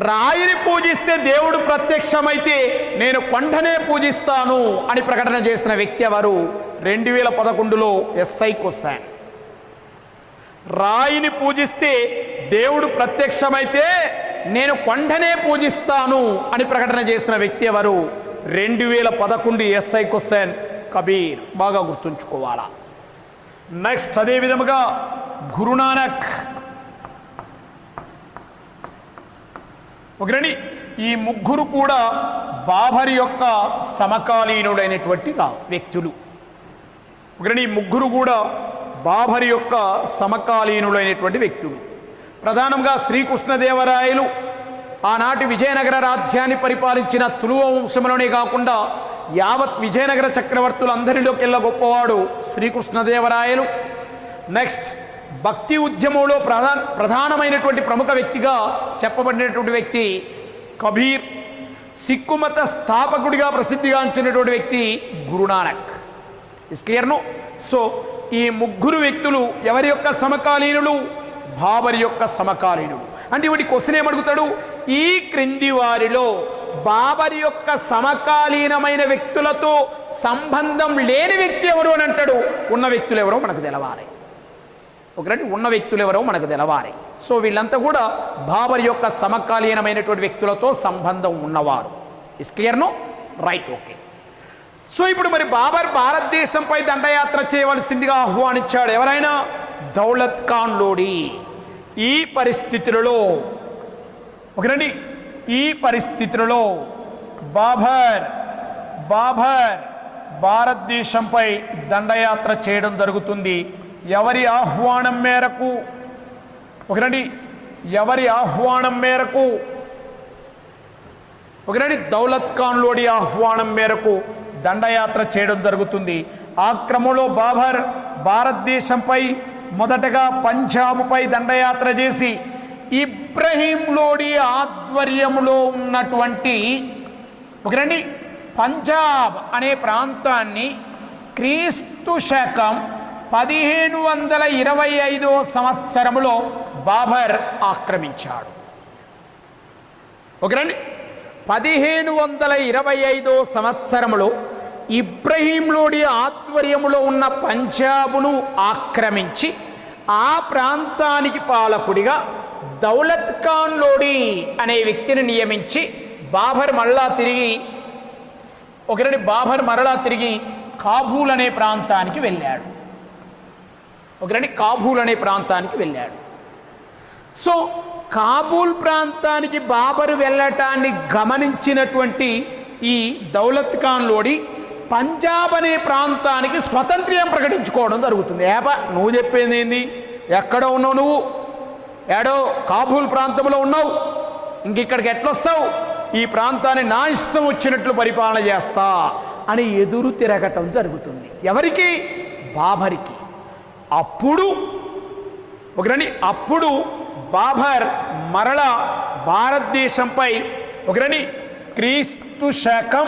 రాయిని పూజిస్తే దేవుడు ప్రత్యక్షమైతే నేను కొండనే పూజిస్తాను అని ప్రకటన చేసిన వ్యక్తి ఎవరు? 2011లో ఎస్ఐ క్వశ్చన్. రాయిని పూజిస్తే దేవుడు ప్రత్యక్షమైతే నేను కొండనే పూజిస్తాను అని ప్రకటన చేసిన వ్యక్తి ఎవరు? 2011 ఎస్ఐ క్వశ్చన్ కబీర్. బాగా గుర్తుంచుకోవాలా. నెక్స్ట్ అదే విధముగా గురునానక్. ఒకరండి ఈ ముగ్గురు కూడా బాబర్ యొక్క సమకాలీనుడైనటువంటి వ్యక్తులు. ఒకరండి ఈ ముగ్గురు కూడా బాబర్ యొక్క సమకాలీనులైనటువంటి వ్యక్తులు. ప్రధానంగా శ్రీకృష్ణదేవరాయలు ఆనాటి విజయనగర రాజ్యాన్ని పరిపాలించిన తులువ వంశంలోనే కాకుండా యావత్ విజయనగర చక్రవర్తులందరిలోకెల్లా గొప్పవాడు శ్రీకృష్ణదేవరాయలు. నెక్స్ట్ భక్తి ఉద్యమంలో ప్రధానమైనటువంటి ప్రముఖ వ్యక్తిగా చెప్పబడినటువంటి వ్యక్తి కబీర్. సిక్కు మత స్థాపకుడిగా ప్రసిద్ధిగాంచినటువంటి వ్యక్తి Guru Nanak. Is clear no? So ఈ ముగ్గురు వ్యక్తులు ఎవరి యొక్క సమకాలీనులు? బాబర్ యొక్క సమకాలీనుడు. అంటే వీడి క్వశ్చన్ ఏమడుగుతాడు? ఈ క్రింది వారిలో బాబర్ యొక్క సమకాలీనమైన వ్యక్తులతో సంబంధం లేని వ్యక్తి ఎవరు అని అంటాడు. ఉన్న వ్యక్తులు ఎవరో మనకు తెలవాలి. ఒకటి ఉన్న వ్యక్తులు ఎవరో మనకు తెలవాలి. సో వీళ్ళంతా కూడా బాబర్ యొక్క సమకాలీనమైనటువంటి వ్యక్తులతో సంబంధం ఉన్నవారు. Is clear no? Right, okay. So ఇప్పుడు మరి బాబర్ భారతదేశంపై దండయాత్ర చేయవలసిందిగా ఆహ్వానించాడు ఎవరైనా? దౌలత్ ఖాన్ లోడి. ఈ పరిస్థితులలో ఒకరండి ఈ పరిస్థితులలో బాబర్ భారతదేశంపై దండయాత్ర చేయడం జరుగుతుంది. ఎవరి ఆహ్వానం మేరకు? ఒకరండి, ఎవరి ఆహ్వానం మేరకు? ఒకరండి, దౌలత్ ఖాన్ లోడి ఆహ్వానం మేరకు దండయాత్ర చేయడం జరుగుతుంది. ఆ క్రమంలో బాబర్ భారతదేశంపై మొదటగా పంజాబ్పై దండయాత్ర చేసి ఇబ్రహీం లోడి ఆధ్వర్యంలో ఉన్నటువంటి ఒకరండి పంజాబ్ అనే ప్రాంతాన్ని క్రీస్తు శకం 1525 సంవత్సరంలో బాబర్ ఆక్రమించాడు. ఒకరండి 1525 సంవత్సరంలో ఇబ్రహీం లోడి ఆధ్వర్యంలో ఉన్న పంజాబును ఆక్రమించి ఆ ప్రాంతానికి పాలకుడిగా దౌలత్ ఖాన్ లోడి అనే వ్యక్తిని నియమించి బాబర్ మరలా తిరిగి కాబూల్ అనే ప్రాంతానికి వెళ్ళాడు. సో కాబూల్ ప్రాంతానికి బాబర్ వెళ్ళటాన్ని గమనించినటువంటి ఈ దౌలత్ ఖాన్ లోడి పంజాబ్ అనే ప్రాంతానికి స్వతంత్ర్యం ప్రకటించుకోవడం జరుగుతుంది. నువ్వు చెప్పింది ఏంది? ఎక్కడ ఉన్నావు నువ్వు? ఏడో కాబూల్ ప్రాంతంలో ఉన్నావు, ఇంకిక్కడికి ఎట్లొస్తావు? ఈ ప్రాంతాన్ని నా ఇష్టం వచ్చినట్లు పరిపాలన చేస్తా అని ఎదురు తిరగటం జరుగుతుంది. ఎవరికి? బాబర్కి. అప్పుడు బాబర్ మరల భారతదేశంపై క్రీస్తు శకం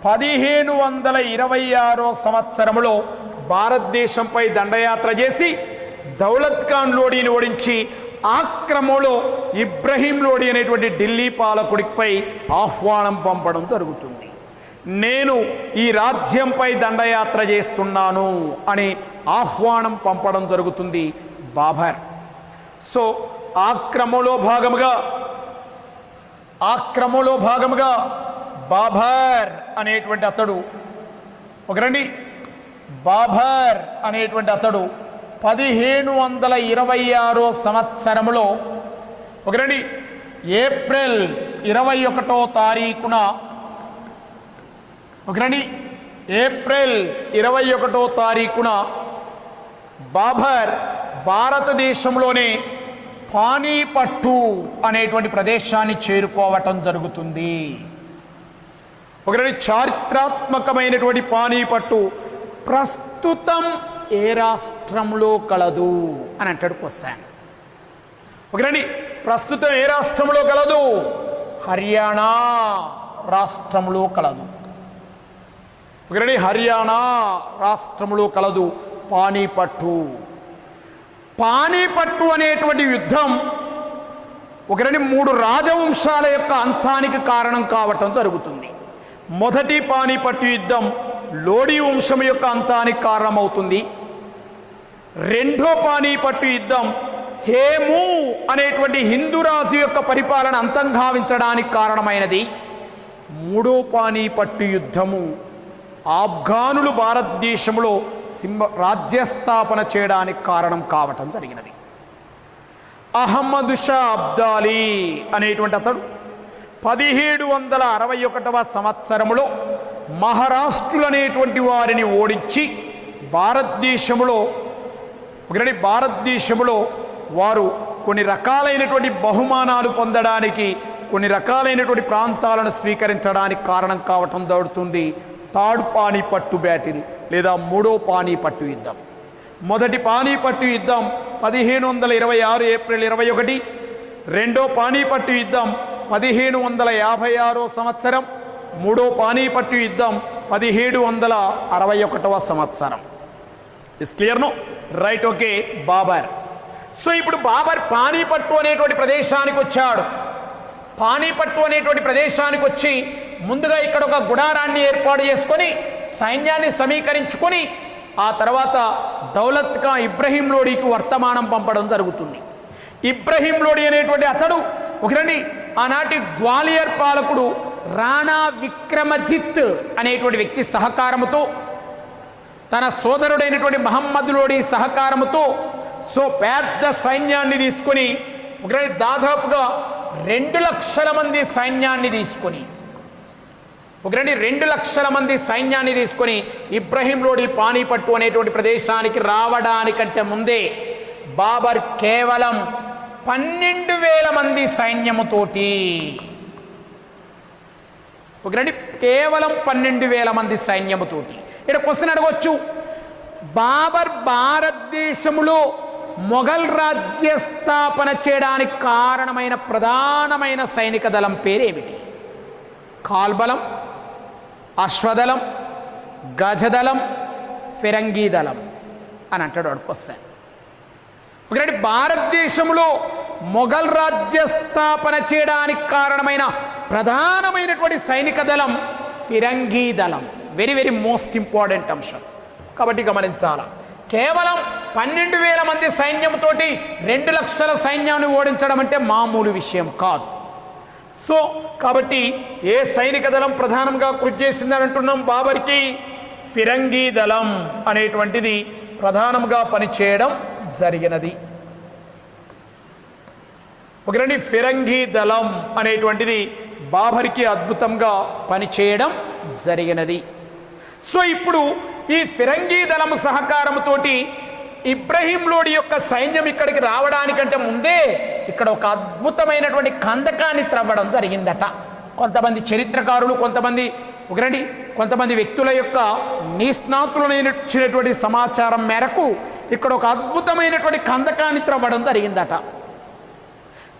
1526 సంవత్సరంలో భారతదేశంపై దండయాత్ర చేసి దౌలత్ ఖాన్ లోడిని ఓడించి ఆ క్రమంలో ఇబ్రహీం లోడి అనేటువంటి ఢిల్లీ పాలకుడిపై ఆహ్వానం పంపడం జరుగుతుంది. నేను ఈ రాజ్యంపై దండయాత్ర చేస్తున్నాను అని ఆహ్వానం పంపడం జరుగుతుంది బాబర్. సో ఆ క్రమంలో భాగముగా బాబర్ అనేటువంటి అతడు 1526 సంవత్సరంలో ఏప్రిల్ 21వ తారీఖున బాబర్ భారతదేశంలోనే పానీపట్టు అనేటువంటి ప్రదేశాన్ని చేరుకోవటం జరుగుతుంది. చారిత్రాత్మకమైనటువంటి పానీపట్టు ప్రస్తుతం ఏ రాష్ట్రంలో కలదు అని అంటాడు క్వశ్చన్. ప్రస్తుతం ఏ రాష్ట్రంలో కలదు? హర్యానా రాష్ట్రంలో కలదు. హర్యానా రాష్ట్రంలో కలదు పానీపట్టు అనేటువంటి యుద్ధం 3 రాజవంశాల యొక్క అంతానికి కారణం కావటం జరుగుతుంది. మొదటి పానీపట్టు యుద్ధం లోడి వంశం యొక్క అంతానికి కారణమవుతుంది. రెండో పానీపట్టు యుద్ధం హేము అనేటువంటి హిందూ రాజు యొక్క పరిపాలన అంతం గావించడానికి కారణమైనది. మూడో పానీపట్టు యుద్ధము ఆఫ్ఘానులు భారతదేశంలో రాజ్యస్థాపన చేయడానికి కారణం కావటం జరిగినది. అహ్మద్ షా అబ్దాలీ అనేటువంటి అతడు 1761వ సంవత్సరంలో మహారాష్ట్రులు అనేటువంటి వారిని ఓడించి భారతదేశంలో వారు కొన్ని రకాలైనటువంటి బహుమానాలు పొందడానికి, కొన్ని రకాలైనటువంటి ప్రాంతాలను స్వీకరించడానికి కారణం కావటం జరుగుతుంది. థర్డ్ పానీపట్టు బ్యాటిల్ లేదా మూడో పానీపట్టు యుద్ధం. మొదటి పానీపట్టు యుద్ధం 1526 ఏప్రిల్ 21. రెండో పానీపట్టు యుద్ధం 1556 సంవత్సరం. మూడో పానీపట్టు యుద్ధం 1761వ సంవత్సరం. Is clear no? Right, okay. Babur. So ఇప్పుడు బాబర్ పానీపట్టు అనేటువంటి ప్రదేశానికి వచ్చాడు. పానీపట్టు అనేటువంటి ప్రదేశానికి వచ్చి ముందుగా ఇక్కడ ఒక గుడారాన్ని ఏర్పాటు చేసుకొని సైన్యాన్ని సమీకరించుకొని ఆ తర్వాత దౌలత్ ఖాన్ ఇబ్రహీం లోడికి వర్తమానం పంపడం జరుగుతుంది. ఇబ్రహీం లోడి అనేటువంటి అతడు ఆనాటి గ్వాలియర్ పాలకుడు రాణా విక్రమజిత్ అనేటువంటి వ్యక్తి సహకారముతో, తన సోదరుడైనటువంటి మహమ్మద్ లోడి సహకారముతో పెద్ద సైన్యాన్ని తీసుకొని దాదాపుగా 2 లక్షల మంది సైన్యాన్ని తీసుకొని 2 లక్షల మంది సైన్యాన్ని తీసుకొని ఇబ్రహీం లోడి పానీపట్టు అనేటువంటి ప్రదేశానికి రావడానికంటే ముందే బాబర్ కేవలం 12,000 మంది సైన్యముతోటి కేవలం 12,000 మంది సైన్యముతోటి. ఇక్కడ క్వశ్చన్ అడగవచ్చు, బాబర్ భారతదేశంలో మొఘల్ రాజ్య స్థాపన చేయడానికి కారణమైన ప్రధానమైన సైనిక దళం పేరేమిటి? కాల్బలం, అశ్వదళం, గజదళం, ఫిరంగీ దళం అని అంటాడు వాడు క్వశ్చన్. భారతదేశంలో మొఘల్ రాజ్య స్థాపన చేయడానికి కారణమైన ప్రధానమైనటువంటి సైనిక దళం ఫిరంగీ దళం. వెరీ వెరీ మోస్ట్ ఇంపార్టెంట్ అంశం కాబట్టి గమనించాల. కేవలం 12,000 మంది సైన్యంతో 2 లక్షల సైన్యాన్ని ఓడించడం అంటే మామూలు విషయం కాదు. సో కాబట్టి ఏ సైనిక దళం ప్రధానంగా కృషి చేసిందని అంటున్నాం? బాబర్కి ఫిరంగీ దళం అనేటువంటిది ప్రధానంగా పనిచేయడం జరిగినది. ఫిరంగీ దళం అనేటువంటిది బాబర్కి అద్భుతంగా పనిచేయడం జరిగినది. సో ఇప్పుడు ఈ ఫిరంగీ దళం సహకారంతో ఇబ్రహీం లోడి యొక్క సైన్యం ఇక్కడికి రావడానికంటే ముందే ఇక్కడ ఒక అద్భుతమైనటువంటి కందకాన్ని త్రవ్వడం జరిగిందట. కొంతమంది చరిత్రకారులు, కొంతమంది వ్యక్తుల యొక్క నిష్ణాతులైనటువంటి సమాచారం మేరకు ఇక్కడ ఒక అద్భుతమైనటువంటి కందకాన్ని త్రవ్వడం జరిగిందట.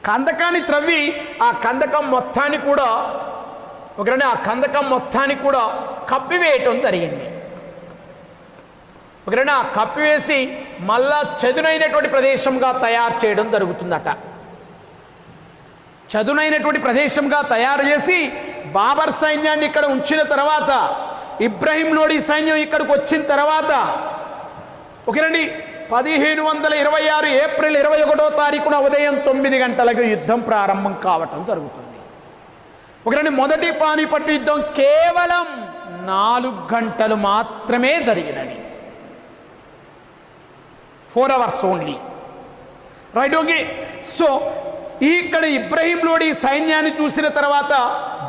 కందకాన్ని త్రవ్వి ఆ కందకం మొత్తాన్ని కూడా కప్పివేయటం జరిగింది. ఆ కప్పివేసి మళ్ళా చదునైనటువంటి ప్రదేశంగా తయారు చేయడం జరుగుతుందట. చదునైనటువంటి ప్రదేశంగా తయారు చేసి బాబర్ సైన్యాన్ని ఇక్కడ ఉంచిన తర్వాత, ఇబ్రహీం లోడి సైన్యం ఇక్కడికి వచ్చిన తర్వాత 1526 ఏప్రిల్ 21వ తారీఖున ఉదయం 9 గంటలకు యుద్ధం ప్రారంభం కావటం జరుగుతుంది. మొదటి పానిపట్టు యుద్ధం కేవలం 4 గంటలు మాత్రమే జరిగినది. 4 hours only. Right, okay. So ఇక్కడ ఇబ్రహీం లోడి సైన్యాన్ని చూసిన తర్వాత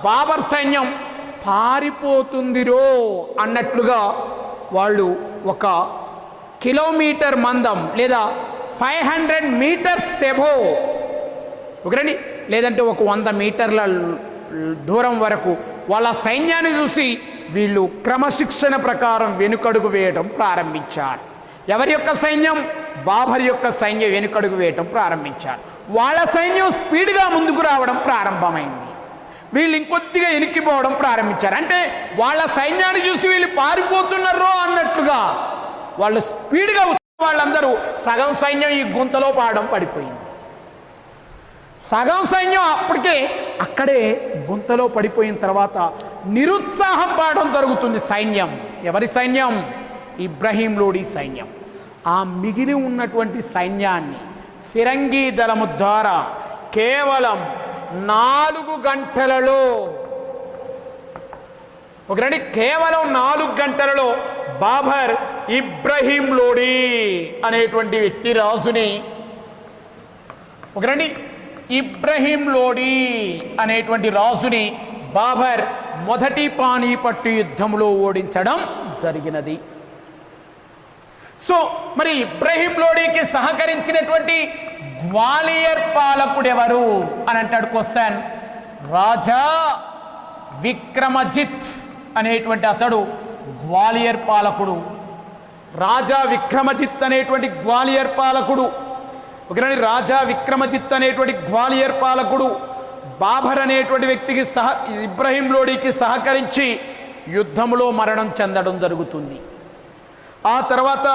బాబర్ సైన్యం పారిపోతుందిరో అన్నట్లుగా వాళ్ళు 1 కిలోమీటర్ మందం లేదా 500 మీటర్స్ ఎబో లేదంటే 100 మీటర్ల దూరం వరకు వాళ్ళ సైన్యాన్ని చూసి వీళ్ళు క్రమశిక్షణ ప్రకారం వెనుకడుగు వేయడం ప్రారంభించారు. ఎవరి యొక్క సైన్యం? బాబర్ యొక్క సైన్యం వెనుకడుగు వేయటం ప్రారంభించారు. వాళ్ళ సైన్యం స్పీడ్గా ముందుకు రావడం ప్రారంభమైంది. వీళ్ళు ఇంకొద్దిగా ఎనిక్కిపోవడం ప్రారంభించారు. అంటే వాళ్ళ సైన్యాన్ని చూసి వీళ్ళు పారిపోతున్నారో అన్నట్లుగా వాళ్ళు స్పీడ్గా వాళ్ళందరూ సగం సైన్యం ఈ గుంతలో పడిపోయింది. సగం సైన్యం అప్పటికే అక్కడే గుంతలో పడిపోయిన తర్వాత నిరుత్సాహం పడడం జరుగుతుంది సైన్యం. ఎవరి సైన్యం? ఇబ్రహీం లోడి సైన్యం. ఆ మిగిలి ఉన్నటువంటి సైన్యాన్ని ఫిరంగీ దళము ద్వారా కేవలం 4 గంటలలో కేవలం 4 గంటలలో బాబర్ ఇబ్రహీం లోడి అనేటువంటి వ్యక్తి రాజుని ఇబ్రహీం లోడి అనేటువంటి రాజుని బాబర్ మొదటి పానీపట్టు యుద్ధంలో ఓడించడం జరిగినది. సో మరి ఇబ్రహీం లోడికి సహకరించినటువంటి గ్వాలియర్ పాలకుడు ఎవరు అని అంటాడు క్వశ్చన్. రాజా విక్రమజిత్ అనేటువంటి అతడు గ్వాలియర్ పాలకుడు. రాజా విక్రమజిత్ అనేటువంటి గ్వాలియర్ పాలకుడు బాబర్ అనేటువంటి వ్యక్తికి ఇబ్రహీం లోడికి సహకరించి యుద్ధంలో మరణం చెందడం జరుగుతుంది. ఆ తర్వాత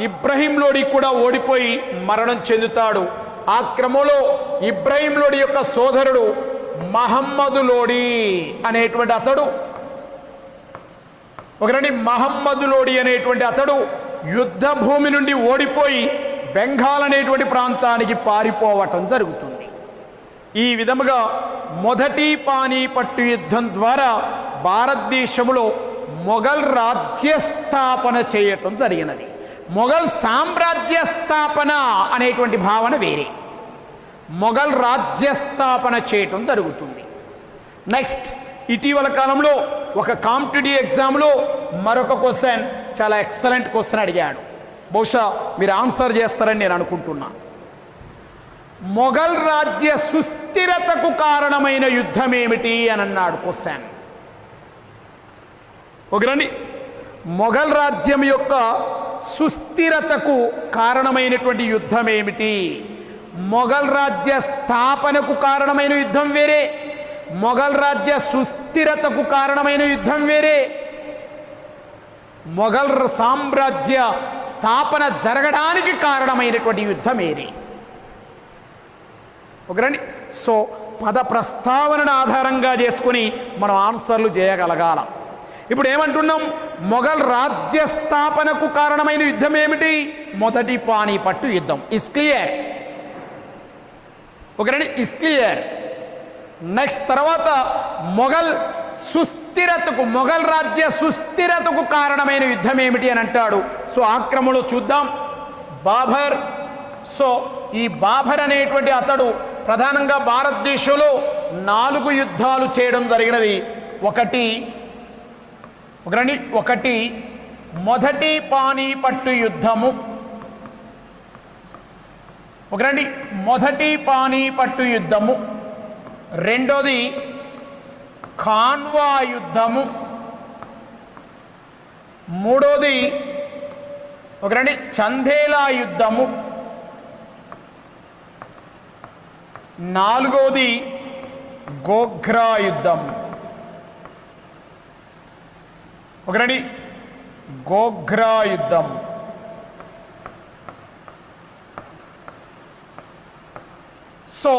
ఇబ్రహీం లోడి కూడా ఓడిపోయి మరణం చెందుతాడు. ఆ క్రమంలో ఇబ్రహీం లోడి యొక్క సోదరుడు మహమ్మదు లోడి అనేటువంటి అతడు యుద్ధ భూమి నుండి ఓడిపోయి బెంగాల్ అనేటువంటి ప్రాంతానికి పారిపోవటం జరుగుతుంది. ఈ విధముగా మొదటి పానీపట్టు యుద్ధం ద్వారా భారతదేశంలో మొఘల్ రాజ్య స్థాపన చేయటం జరిగినది. మొఘల్ సామ్రాజ్య స్థాపన అనేటువంటి భావన వేరే. మొఘల్ రాజ్య స్థాపన చేయటం జరుగుతుంది. నెక్స్ట్, ఇటీవల కాలంలో ఒక కాంపిటేటివ్ ఎగ్జామ్లో మరొక క్వశ్చన్, చాలా ఎక్సలెంట్ క్వశ్చన్ అడిగాడు. బహుశా మీరు ఆన్సర్ చేస్తారని నేను అనుకుంటున్నా. మొఘల్ రాజ్య సుస్థిరతకు కారణమైన యుద్ధం ఏమిటి అని అన్నాడు క్వశ్చన్. ఓకేనండి, మొఘల్ రాజ్యం యొక్క సుస్థిరతకు కారణమైనటువంటి యుద్ధం ఏమిటి? మొఘల్ రాజ్య స్థాపనకు కారణమైన యుద్ధం వేరే, మొఘల్ రాజ్య సుస్థిరతకు కారణమైన యుద్ధం వేరే. మొఘల్ సామ్రాజ్య స్థాపన జరగడానికి కారణమైనటువంటి యుద్ధం వేరే. ఓకేనండి, సో పద ప్రస్తావనను ఆధారంగా చేసుకుని మనం ఆన్సర్లు చేయగలగాల. ఇప్పుడు ఏమంటున్నాం? మొఘల్ రాజ్య స్థాపనకు కారణమైన యుద్ధం ఏమిటి? మొదటి పానీపట్టు యుద్ధం. Is clear? ఓకేనండి, ఇస్ క్లియర్. నెక్స్ట్, తర్వాత మొఘల్ సుస్థిరతకు, మొఘల్ రాజ్య సుస్థిరతకు కారణమైన యుద్ధం ఏమిటి అని అంటాడు. సో ఆ క్రమంలో చూద్దాం. బాబర్. సో ఈ బాబర్ అనేటువంటి అతడు ప్రధానంగా భారతదేశంలో 4 యుద్ధాలు చేయడం జరిగినది. ఒకటి మొదటి పానీపట్టు యుద్ధము. మొదటి పానీపట్టు యుద్ధము. రెండోది ఖాన్వా యుద్ధము. మూడోది చందేలా యుద్ధము. నాలుగోది గోగ్రా యుద్ధం. గోగ్రా యుద్ధం. సో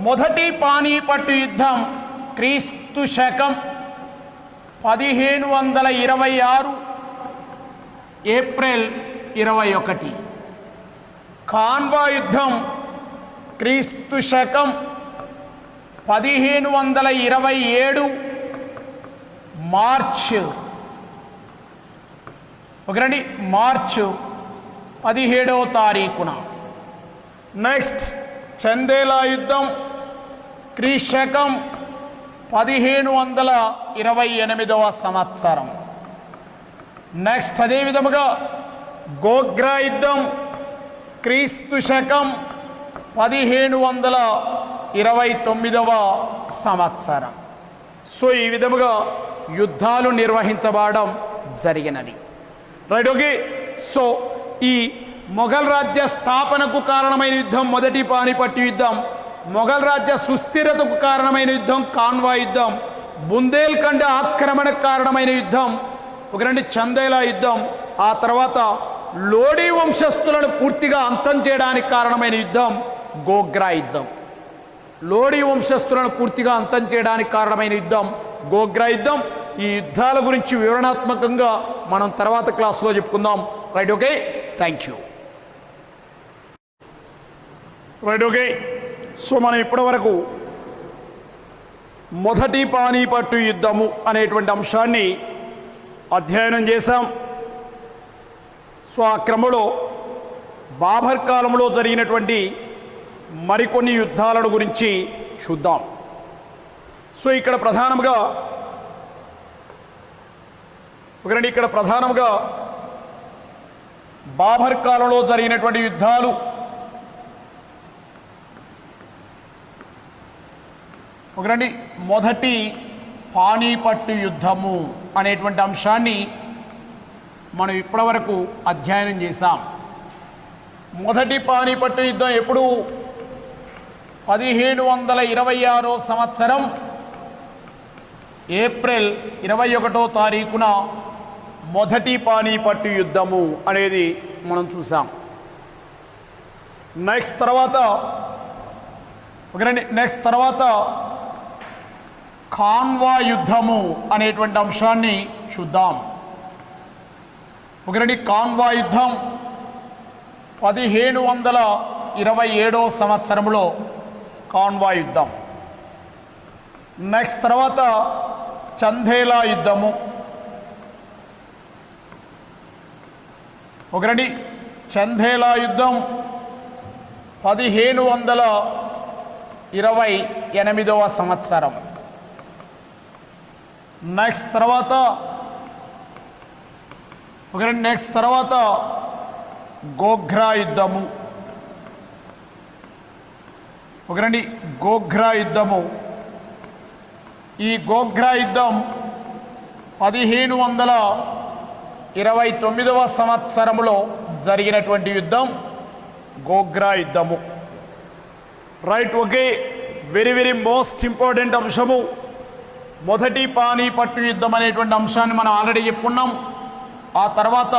మొదటి పానీపట్టు యుద్ధం క్రీస్తు శకం 1526 ఏప్రిల్ 21. ఖాన్వా యుద్ధం క్రీస్తు శకం 1527 మార్చ్. మార్చ్ 17వ తారీఖున. నెక్స్ట్, చందేలా యుద్ధం క్రీస్తు శకం 1528వ సంవత్సరం. నెక్స్ట్, అదే విధముగా గోగ్రా యుద్ధం క్రీస్తు శకం 1529వ సంవత్సరం. సో ఈ విధముగా యుద్ధాలు నిర్వహించబడడం జరిగినది. Right, okay. సో ఈ మొఘల్ రాజ్య స్థాపనకు కారణమైన యుద్ధం మొదటి పానిపట్టు యుద్ధం, మొఘల్ రాజ్య సుస్థిరతకు కారణమైన యుద్ధం ఖాన్వా యుద్ధం, బుందేల్ఖండ్ ఆక్రమణకు కారణమైన యుద్ధం చందేలా యుద్ధం, ఆ తర్వాత లోడీ వంశస్థులను పూర్తిగా అంతం చేయడానికి కారణమైన యుద్ధం గోగ్రా యుద్ధం. లోడీ వంశస్థులను పూర్తిగా అంతం చేయడానికి కారణమైన యుద్ధం గోగ్రా యుద్ధం. ఈ యుద్ధాల గురించి వివరణాత్మకంగా మనం తర్వాత క్లాస్లో చెప్పుకుందాం. Right, okay. Thank you. Right, okay. So మనం ఇప్పటివరకు మొదటి పానీపట్టు యుద్ధము అనేటువంటి అంశాన్ని అధ్యయనం చేశాం. సో ఆ క్రమంలో బాబర్ కాలంలో జరిగినటువంటి మరికొన్ని యుద్ధాలను గురించి చూద్దాం. సో ఇక్కడ ప్రధానంగా బాబర్ కాలంలో జరిగినటువంటి యుద్ధాలు మొదటి పానీపట్టు యుద్ధము అనేటువంటి అంశాన్ని మనం ఇప్పటివరకు అధ్యయనం చేశాం. మొదటి పానీపట్టు యుద్ధం ఎప్పుడు? 1526 సంవత్సరం ఏప్రిల్ 21వ తారీఖున మొదటి పానీపట్టు యుద్ధము అనేది మనం చూసాం. నెక్స్ట్ తర్వాత ఖాన్వా యుద్ధము అనేటువంటి అంశాన్ని చూద్దాం. ఖాన్వా యుద్ధం 1527వ సంవత్సరంలో ఖాన్వా యుద్ధం. నెక్స్ట్ తర్వాత చందేలా యుద్ధము. చందేలా యుద్ధం 28వ సంవత్సరం. నెక్స్ట్ తర్వాత గోగ్రా యుద్ధము. గోగ్రా యుద్ధము. ఈ గోగ్రా యుద్ధం 1529వ సంవత్సరంలో జరిగినటువంటి యుద్ధం గోగ్రా యుద్ధము. Right. Okay, very very most important అంశము. మొదటి పానీపట్టు యుద్ధం అనేటువంటి అంశాన్ని మనం ఆల్రెడీ చెప్పుకున్నాం. ఆ తర్వాత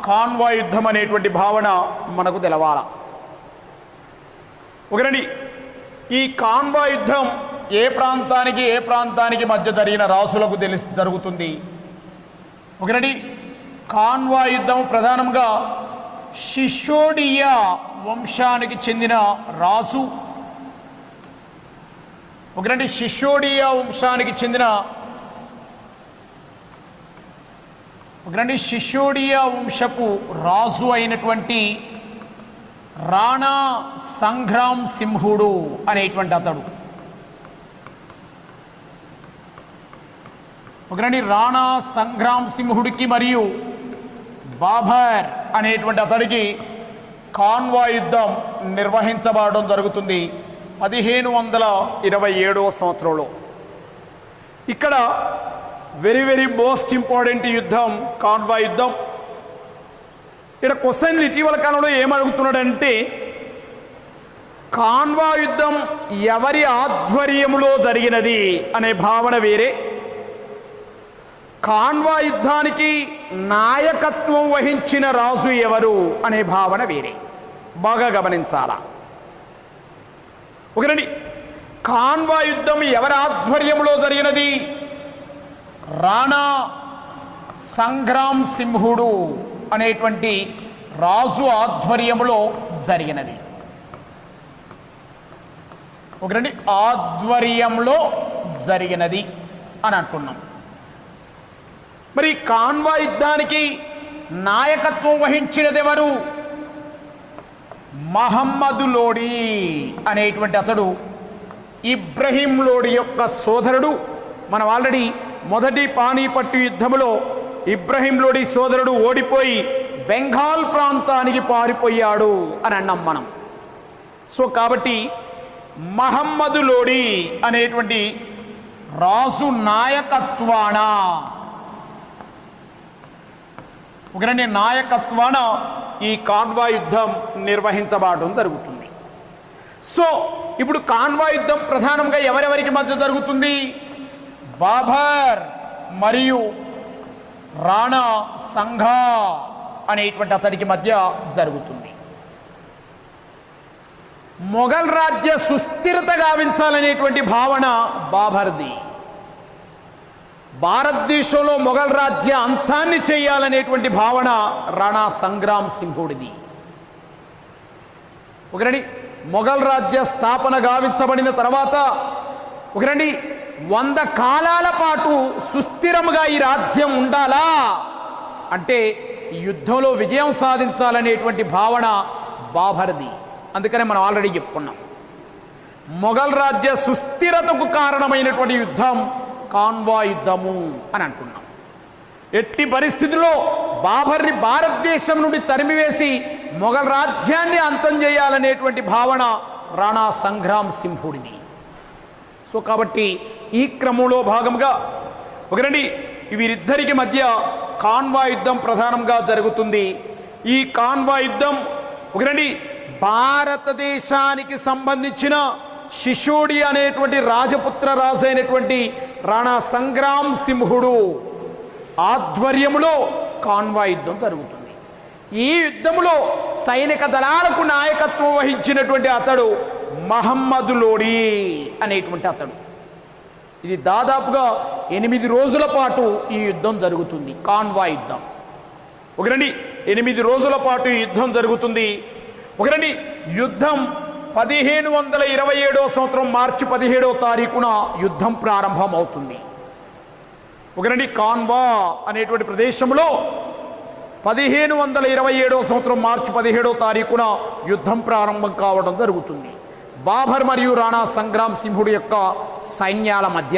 కాన్వాయ్ యుద్ధం అనేటువంటి భావన మనకు తెలవాల. ఒకరండి, ఈ కాన్వాయ్ యుద్ధం ఏ ప్రాంతానికి మధ్య జరిగిన రాసులకు జరుగుతుంది. ఒకరండి, కాన్వాయ్ యుద్ధం ప్రధానంగా సిసోడియా వంశానికి చెందిన రాజు. సిసోడియా వంశానికి చెందిన సిసోడియా వంశపు రాజు అయినటువంటి రాణా సంగ్రామ్ సింహుడు అనేటువంటి అతడు. రాణా సంగ్రామ్ సింహుడికి మరియు బాబర్ అనేటువంటి అతడికి కాన్వాయ్ యుద్ధం నిర్వహించబడడం జరుగుతుంది 1527వ సంవత్సరంలో. ఇక్కడ వెరీ వెరీ మోస్ట్ ఇంపార్టెంట్ యుద్ధం కాన్వాయ్ యుద్ధం. ఇక్కడ క్వశ్చన్లు ఇటీవల కాలంలో ఏమడుగుతున్నాడంటే, కాన్వాయ్ యుద్ధం ఎవరి ఆధ్వర్యంలో జరిగినది అనే భావన వేరే, కాన్వాయ్ యుద్ధానికి నాయకత్వం వహించిన రాజు ఎవరు అనే భావన వేరే. బాగా గమనించాలా. ఒకరండి, కాన్వాయ్ యుద్ధం ఎవరి ఆధ్వర్యంలో జరిగినది? రాణా సంగ్రామ్ సింహుడు అనేటువంటి రాజు ఆధ్వర్యంలో జరిగినది. ఒకరండి, ఆధ్వర్యంలో జరిగినది అని అంటున్నాం. మరి కాన్వాయ్ యుద్ధానికి నాయకత్వం వహించినది ఎవరు? మహమ్మదు లోడి అనేటువంటి అతడు ఇబ్రహీం లోడి యొక్క సోదరుడు. మనం ఆల్రెడీ మొదటి పానీపట్టు యుద్ధంలో ఇబ్రహీం లోడి సోదరుడు ఓడిపోయి బెంగాల్ ప్రాంతానికి పారిపోయాడు అని అన్నాం మనం. సో కాబట్టి మహమ్మదు లోడి అనేటువంటి రాజు నాయకత్వాన ఈ కాన్వాయ్ యుద్ధం నిర్వహించబడడం జరుగుతుంది. సో ఇప్పుడు కాన్వాయ్ యుద్ధం ప్రధానంగా ఎవరెవరికి మధ్య జరుగుతుంది? బాబర్ మరియు రాణా సంఘా అనేటువంటి అతడికి మధ్య జరుగుతుంది. మొఘల్ రాజ్య సుస్థిరత గావించాలనేటువంటి భావన బాబర్ది. భారతదేశంలో మొఘల్ రాజ్య అంతాన్ని చేయాలనేటువంటి భావన రాణా సంగ్రామ్ సింహుడిది. మొఘల్ రాజ్య స్థాపన గావించబడిన తర్వాత 100 కాలాల పాటు సుస్థిరముగా ఈ రాజ్యం ఉండాలా అంటే యుద్ధంలో విజయం సాధించాలనేటువంటి భావన బాబర్ది. అందుకనే మనం ఆల్రెడీ చెప్పుకున్నాం, మొఘల్ రాజ్య సుస్థిరతకు కారణమైనటువంటి యుద్ధం కాన్వాయ్ యుద్ధము అని అంటున్నాం. ఎట్టి పరిస్థితుల్లో బాబర్ని భారతదేశం నుండి తరిమివేసి మొఘల్ రాజ్యాన్ని అంతం చేయాలనేటువంటి భావన రాణా సంగ్రామ్ సింహుడిది. సో కాబట్టి ఈ క్రమంలో భాగంగా వీరిద్దరికి మధ్య కాన్వాయ్ యుద్ధం ప్రధానంగా జరుగుతుంది. ఈ కాన్వాయ్ యుద్ధం భారతదేశానికి సంబంధించిన సిసోడియా అనేటువంటి రాజపుత్ర రాజు అయినటువంటి రాణా సంగ్రామ్ సింహుడు ఆధ్వర్యంలో కాన్వాయ్ యుద్ధం జరుగుతుంది. ఈ యుద్ధంలో సైనిక దళాలకు నాయకత్వం వహించినటువంటి అతడు మహమ్మదు లోడి అనేటువంటి అతడు. ఇది దాదాపుగా 8 రోజుల పాటు ఈ యుద్ధం జరుగుతుంది. కాన్వాయ్ యుద్ధం 8 రోజుల పాటు ఈ యుద్ధం జరుగుతుంది. యుద్ధం 1527వ సంవత్సరం మార్చి 17వ తారీఖున యుద్ధం ప్రారంభం అవుతుంది. కాన్వా అనేటువంటి ప్రదేశంలో 1527వ సంవత్సరం మార్చి 17వ తారీఖున యుద్ధం ప్రారంభం కావడం జరుగుతుంది. బాబర్ మరియు రాణా సంగ్రామ్ సింహుడి యొక్క సైన్యాల మధ్య.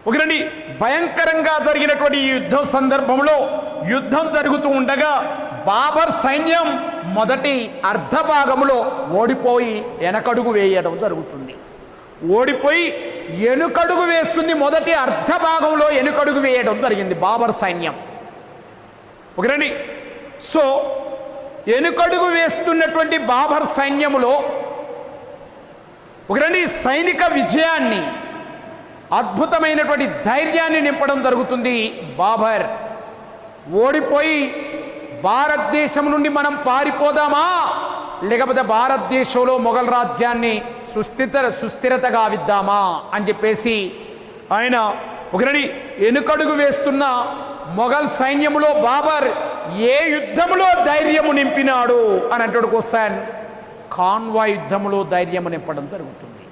ఒకరండి, భయంకరంగా జరిగినటువంటి ఈ యుద్ధం సందర్భంలో యుద్ధం జరుగుతూ ఉండగా బాబర్ సైన్యం మొదటి అర్ధ భాగంలో ఓడిపోయి వెనకడుగు వేయడం జరుగుతుంది. ఓడిపోయి వెనుకడుగు వేస్తుంది. మొదటి అర్ధ భాగంలో వెనుకడుగు వేయడం జరిగింది బాబర్ సైన్యం. ఒకరండి, సో వెనుకడుగు వేస్తున్నటువంటి బాబర్ సైన్యములో ఒకరండి సైనిక విజయాన్ని, అద్భుతమైనటువంటి ధైర్యాన్ని నింపడం జరుగుతుంది. బాబర్ ఓడిపోయి భారతదేశం నుండి మనం పారిపోదామా, లేకపోతే భారతదేశంలో మొఘల్ రాజ్యాన్ని సుస్థిరత గావిద్దామా అని చెప్పేసి ఆయన ఒకరిని వెనుకడుగు వేస్తున్న మొఘల్ సైన్యములో బాబర్ ఏ యుద్ధములో ధైర్యము నింపినాడు అని అంటాడు క్వశ్చన్. కాన్వాయ్ యుద్ధములో ధైర్యము నింపడం జరుగుతుంది.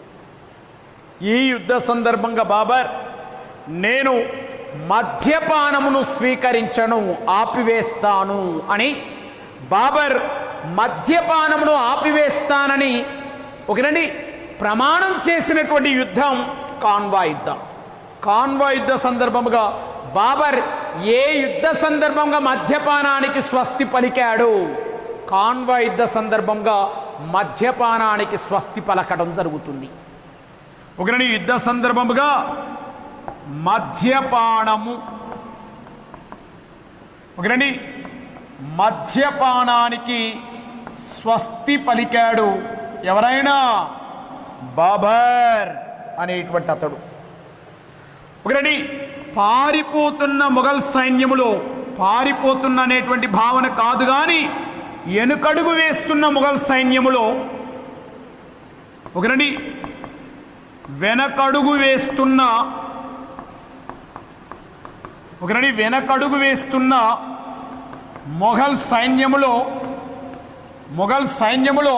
ఈ యుద్ధ సందర్భంగా బాబర్, నేను మద్యపానమును స్వీకరించను, ఆపివేస్తాను అని బాబర్ మద్యపానమును ఆపివేస్తానని ఒకరండి ప్రమాణం చేసినటువంటి యుద్ధం కాన్వాయ్ యుద్ధం. కాన్వాయ్ యుద్ధ సందర్భముగా బాబర్ ఏ యుద్ధ సందర్భంగా మద్యపానానికి స్వస్తి పలికాడు? కాన్వాయ్ యుద్ధ సందర్భంగా మద్యపానానికి స్వస్తి పలకడం జరుగుతుంది. ఒకరండి యుద్ధ సందర్భముగా మద్యపానము, ఒకరండి మద్యపానానికి స్వస్తి పలికాడు ఎవరైనా? బాబర్ అనేటువంటి అతడు. ఒకరండి పారిపోతున్న మొఘల్ సైన్యములో, పారిపోతున్న అనేటువంటి భావన కాదు కానీ వెనుకడుగు వేస్తున్న మొఘల్ సైన్యములో ఒకరండి వెనకడుగు వేస్తున్న మొఘల్ సైన్యములో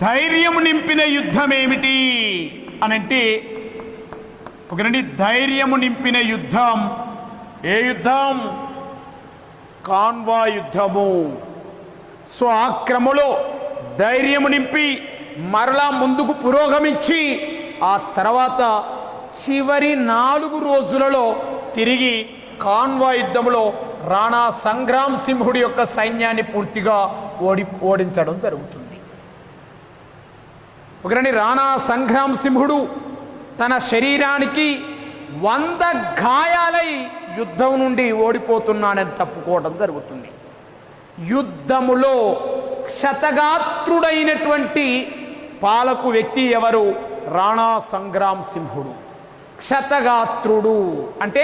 ధైర్యం నింపిన యుద్ధం ఏమిటి అనంటే ఒకరండి ధైర్యము నింపిన యుద్ధం ఏ యుద్ధం? కాన్వాయ్ యుద్ధము. సో ఆ క్రమంలో ధైర్యము నింపి మరలా ముందుకు పురోగమించి ఆ తర్వాత చివరి 4 రోజులలో తిరిగి కాన్వాయ్ యుద్ధంలో రాణా సంగ్రామ్ సింహుడి యొక్క సైన్యాన్ని పూర్తిగా ఓడించడం జరుగుతుంది. ఒకరండి రాణా సంగ్రామ్ సింహుడు తన శరీరానికి 100 గాయాలై యుద్ధం నుండి ఓడిపోతున్నానని తప్పుకోవడం జరుగుతుంది. యుద్ధములో క్షతగాత్రుడైనటువంటి పాలకు వ్యక్తి ఎవరు? రాణా సంగ్రామ్ సింహుడు. క్షతగాత్రుడు అంటే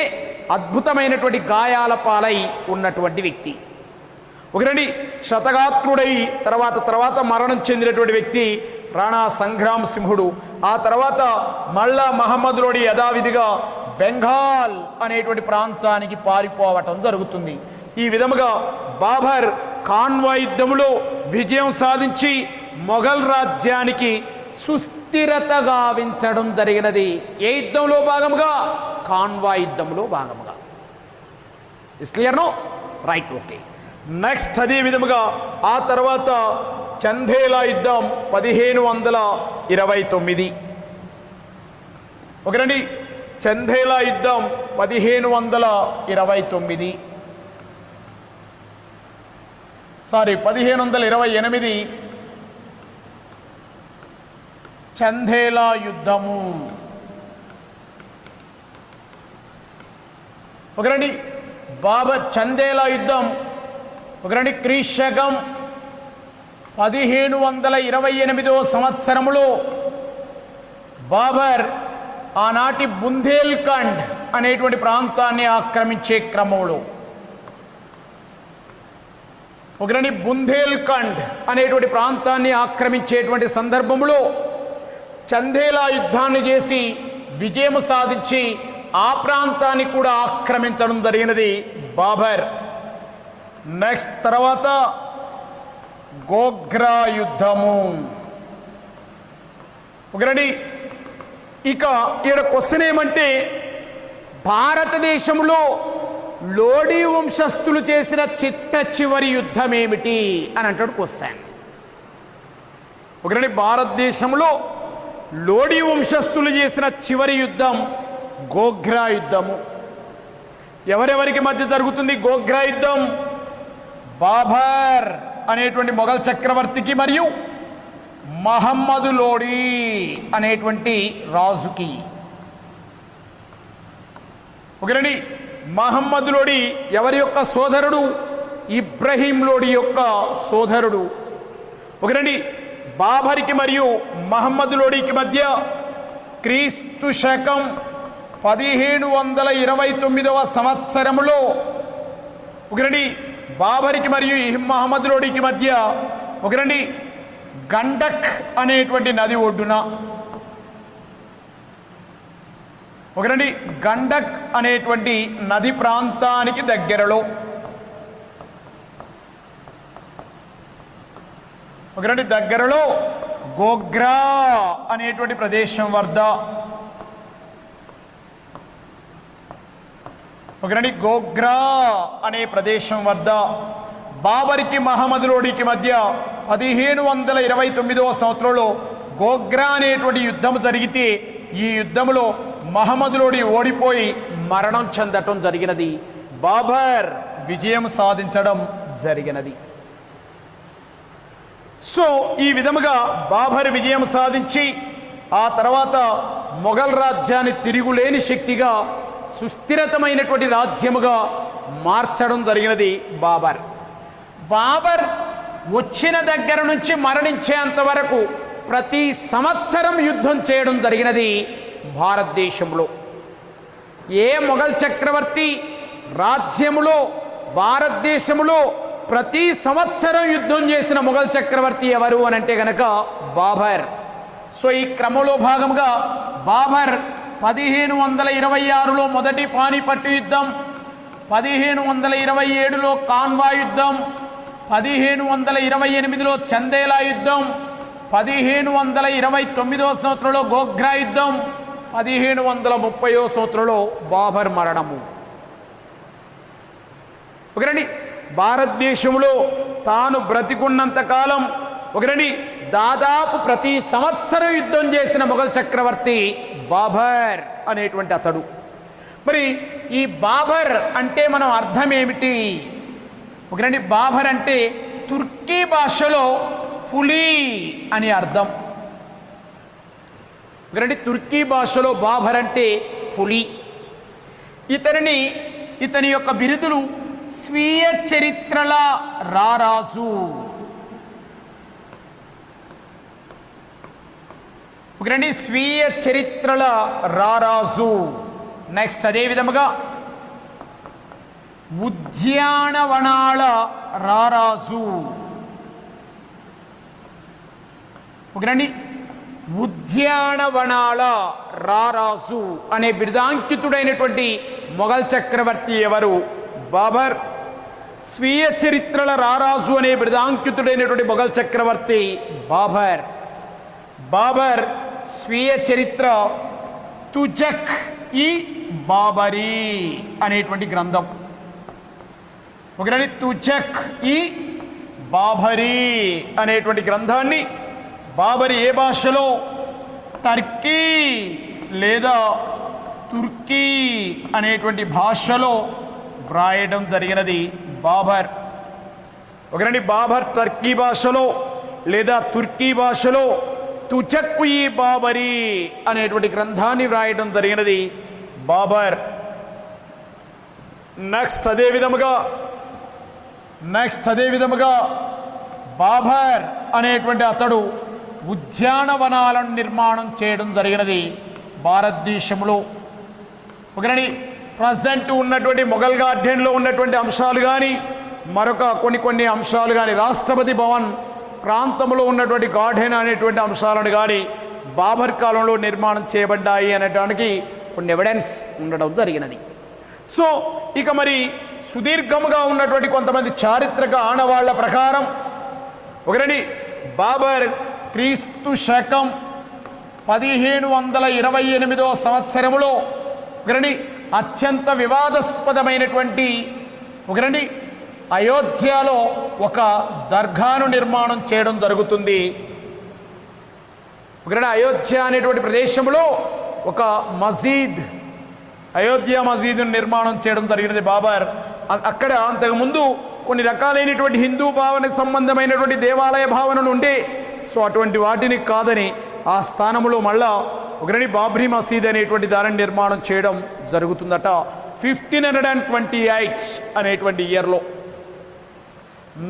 అద్భుతమైనటువంటి గాయాల పాలై ఉన్నటువంటి వ్యక్తి. ఒకరండి క్షతగాత్రుడై తర్వాత మరణం చెందినటువంటి వ్యక్తి రాణా సంగ్రామ్ సింహుడు. ఆ తర్వాత మళ్ళా మహమ్మదులోడి యథావిధిగా బెంగాల్ అనేటువంటి ప్రాంతానికి పారిపోవటం జరుగుతుంది. ఈ విధముగా బాబర్ కాన్వాయ్ యుద్ధములో విజయం సాధించి మొఘల్ రాజ్యానికి సుస్థిరత గావించడం జరిగినది. ఏ యుద్ధంలో భాగముగా? కాన్వాయ్ యుద్ధంలో భాగముగా. Is clear no? Right, okay. Next అదే విధముగా ఆ తర్వాత చందేలా యుద్ధం 1529. ఒకరండి చందేలా యుద్ధం 1529 1528 చందేలా యుద్ధము. ఒకరండి బాబర్ చందేలా యుద్ధం ఒకరండి క్రీశకం 1528 సంవత్సరములో బాబర్ ఆనాటి బుందేల్ఖండ్ అనేటువంటి ప్రాంతాన్ని ఆక్రమించే క్రమంలో ఒకరండి బుందేల్ఖండ్ అనేటువంటి ప్రాంతాన్ని ఆక్రమించేటువంటి సందర్భంలో చందేలా యుద్ధాన్ని చేసి విజయం సాధించి ఆ ప్రాంతాన్ని కూడా ఆక్రమించడం జరిగినది బాబర్. నెక్స్ట్ తర్వాత గోగ్రా యుద్ధము. ఒకరండి ఇక ఈడ క్వశ్చన్ ఏమంటే భారతదేశంలో లోడీ వంశస్థులు చేసిన చిట్ట చివరి యుద్ధం ఏమిటి అని అంటాడు క్వశ్చన్. ఒకటి భారతదేశంలో లోడి వంశస్థులు చేసిన చివరి యుద్ధం గోగ్రా యుద్ధము. ఎవరెవరికి మధ్య జరుగుతుంది గోగ్రా యుద్ధం? బాబర్ అనేటువంటి మొఘల్ చక్రవర్తికి మరియు మహమ్మదు లోడి అనేటువంటి రాజుకి. ఒకరండి, మహమ్మద్ లోడి ఎవరి యొక్క సోదరుడు? ఇబ్రహీం లోడి యొక్క సోదరుడు. ఒకరండి, బాబర్కి మరియు మహమ్మద్ లోడికి మధ్య క్రీస్తు శకం 1529వ సంవత్సరంలో ఒకరండి బాబర్కి మరియు మహమ్మద్ లోడికి మధ్య ఒకరండి గండక్ అనేటువంటి నది ఒడ్డున ఒకరండి గండక్ అనేటువంటి నది ప్రాంతానికి దగ్గరలో ఒకరండి దగ్గరలో గోగ్రా అనేటువంటి ప్రదేశం వద్ద ఒకరండి గోగ్రా అనే ప్రదేశం వద్ద బాబర్కి మహమ్మద్ లోడికి మధ్య 1529వ సంవత్సరంలో గోగ్రా అనేటువంటి యుద్ధం జరిగితే ఈ యుద్ధంలో మహమ్మద్ లోడి ఓడిపోయి మరణం చెందటం జరిగినది. బాబర్ విజయం సాధించడం జరిగినది. సో ఈ విధముగా బాబర్ విజయం సాధించి ఆ తర్వాత మొఘల్ రాజ్యాన్ని తిరుగులేని శక్తిగా సుస్థిరతమైనటువంటి రాజ్యముగా మార్చడం జరిగినది బాబర్. బాబర్ వచ్చిన దగ్గర నుంచి మరణించేంత వరకు ప్రతి సంవత్సరం యుద్ధం చేయడం జరిగినది భారతదేశంలో. ఏ మొఘల్ చక్రవర్తి రాజ్యములో భారతదేశంలో ప్రతి సంవత్సరం యుద్ధం చేసిన మొఘల్ చక్రవర్తి ఎవరు అని అంటే కనుక బాబర్. సో ఈ క్రమంలో భాగంగా బాబర్ 1526లో మొదటి పానిపట్టు యుద్ధం, 1527లో కాన్వా యుద్ధం, 1528లో చందేలా యుద్ధం, 1529వ సంవత్సరంలో గోగ్రా యుద్ధం, 1530వ సంవత్సరంలో బాబర్ మరణము. ఒకరండి భారతదేశంలో తాను బ్రతికున్నంత కాలం ఒకరండి దాదాపు ప్రతి సంవత్సరం యుద్ధం చేసిన మొఘల్ చక్రవర్తి బాబర్ అనేటువంటి అతడు. మరి ఈ బాబర్ అంటే మనం అర్థం ఏమిటి? ఒకరండి బాబర్ అంటే తుర్కీ భాషలో పులి అని అర్థం. ఒకరండి తుర్కీ భాషలో బాబర్ అంటే పులి. ఇతని యొక్క బిరుదులు స్వీయ చరిత్రల రారాజు. ఒకరండి స్వీయ చరిత్రల రారాజు. నెక్స్ట్ అదే విధముగా ఉద్యానవనాల రారాజు. ఒకరండి ఉద్యానవనాల రారాజు అనే బిరుదాంకితుడైనటువంటి మొఘల్ చక్రవర్తి ఎవరు? బాబర్. స్వీయ చరిత్రల రారాజు అనే బిరుదాంకితుడైనటువంటి మొఘల్ చక్రవర్తి బాబర్. బాబర్ స్వీయ చరిత్ర తుజక్ ఈ బాబరీ అనేటువంటి గ్రంథం. ఒకటి తుజక్ ఈ బాబరీ అనేటువంటి గ్రంథాన్ని బాబరి ఏ భాషలో? టర్కీ లేదా తుర్కీ అనేటువంటి భాషలో వ్రాయడం జరిగినది బాబర్. ఒకరండి బాబర్ టర్కీ భాషలో లేదా తుర్కీ భాషలో తుజక్ ఈ బాబరీ అనేటువంటి గ్రంథాన్ని వ్రాయడం జరిగినది బాబర్. నెక్స్ట్ అదే విధముగా బాబర్ అనేటువంటి అతడు ఉద్యానవనాలను నిర్మాణం చేయడం జరిగినది భారతదేశంలో. ఒకరండి ప్రజెంట్ ఉన్నటువంటి మొఘల్ గార్డెన్లో ఉన్నటువంటి అంశాలు కానీ మరొక కొన్ని అంశాలు కానీ రాష్ట్రపతి భవన్ ప్రాంతంలో ఉన్నటువంటి గార్డెన్ అనేటువంటి అంశాలను కానీ బాబర్ కాలంలో నిర్మాణం చేయబడ్డాయి అనేటానికి కొన్ని ఎవిడెన్స్ ఉండడం జరిగినది. సో ఇక మరి సుదీర్ఘముగా ఉన్నటువంటి కొంతమంది చారిత్రక ఆనవాళ్ల ప్రకారం ఒకరండి బాబర్ క్రీస్తు శకం 1528వ సంవత్సరములో ఒకరండి అత్యంత వివాదాస్పదమైనటువంటి ఒకరండి అయోధ్యలో ఒక దర్గాను నిర్మాణం చేయడం జరుగుతుంది. ఒకనాడు అయోధ్య అనేటువంటి ప్రదేశంలో ఒక మసీద్, అయోధ్య మసీదును నిర్మాణం చేయడం జరిగినది బాబర్. అక్కడ అంతకుముందు కొన్ని రకాలైనటువంటి హిందూ భావన సంబంధమైనటువంటి దేవాలయ భావనలు ఉండే. సో అటువంటి వాటిని కాదని ఆ స్థానంలో మళ్ళా ఒకటి బాబ్రీ మసీద్ అనేటువంటి దానిని నిర్మాణం చేయడం జరుగుతుందట 1528 అనేటువంటి ఇయర్లో.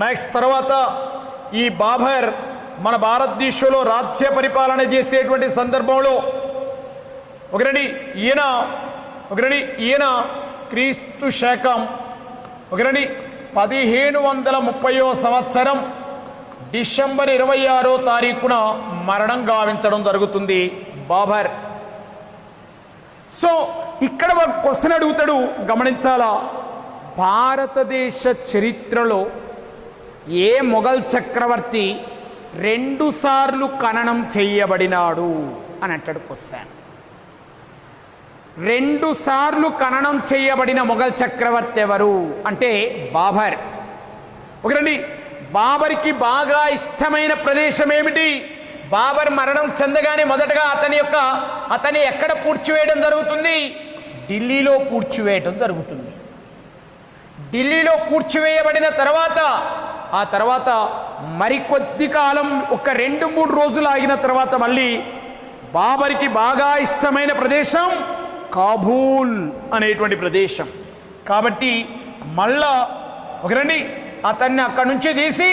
నెక్స్ట్ తర్వాత ఈ బాబర్ మన భారతదేశంలో రాజ్య పరిపాలన చేసేటువంటి సందర్భంలో ఈయన క్రీస్తు శకం 1530 సంవత్సరం డిసెంబర్ 26వ తారీఖున మరణం గావించడం జరుగుతుంది బాబర్. సో ఇక్కడ ఒక క్వశ్చన్ అడుగుతాడు, గమనించాలా. భారతదేశ చరిత్రలో ఏ మొఘల్ చక్రవర్తి 2 సార్లు ఖననం చేయబడినాడు అని అంటాడు క్వశ్చన్. 2 సార్లు ఖననం చేయబడిన మొఘల్ చక్రవర్తి ఎవరు అంటే బాబర్. ఒకరండి, బాబర్కి బాగా ఇష్టమైన ప్రదేశం ఏమిటి? బాబర్ మరణం చెందగానే మొదటగా అతని ఎక్కడ పూడ్చివేయడం జరుగుతుంది? ఢిల్లీలో పూడ్చివేయడం జరుగుతుంది. ఢిల్లీలో పూడ్చివేయబడిన ఆ తర్వాత మరికొద్ది కాలం ఒక 2-3 రోజులు ఆగిన తర్వాత మళ్ళీ బాబర్కి బాగా ఇష్టమైన ప్రదేశం కాబూల్ అనేటువంటి ప్రదేశం. కాబట్టి మళ్ళా అతన్ని అక్కడి నుంచి తీసి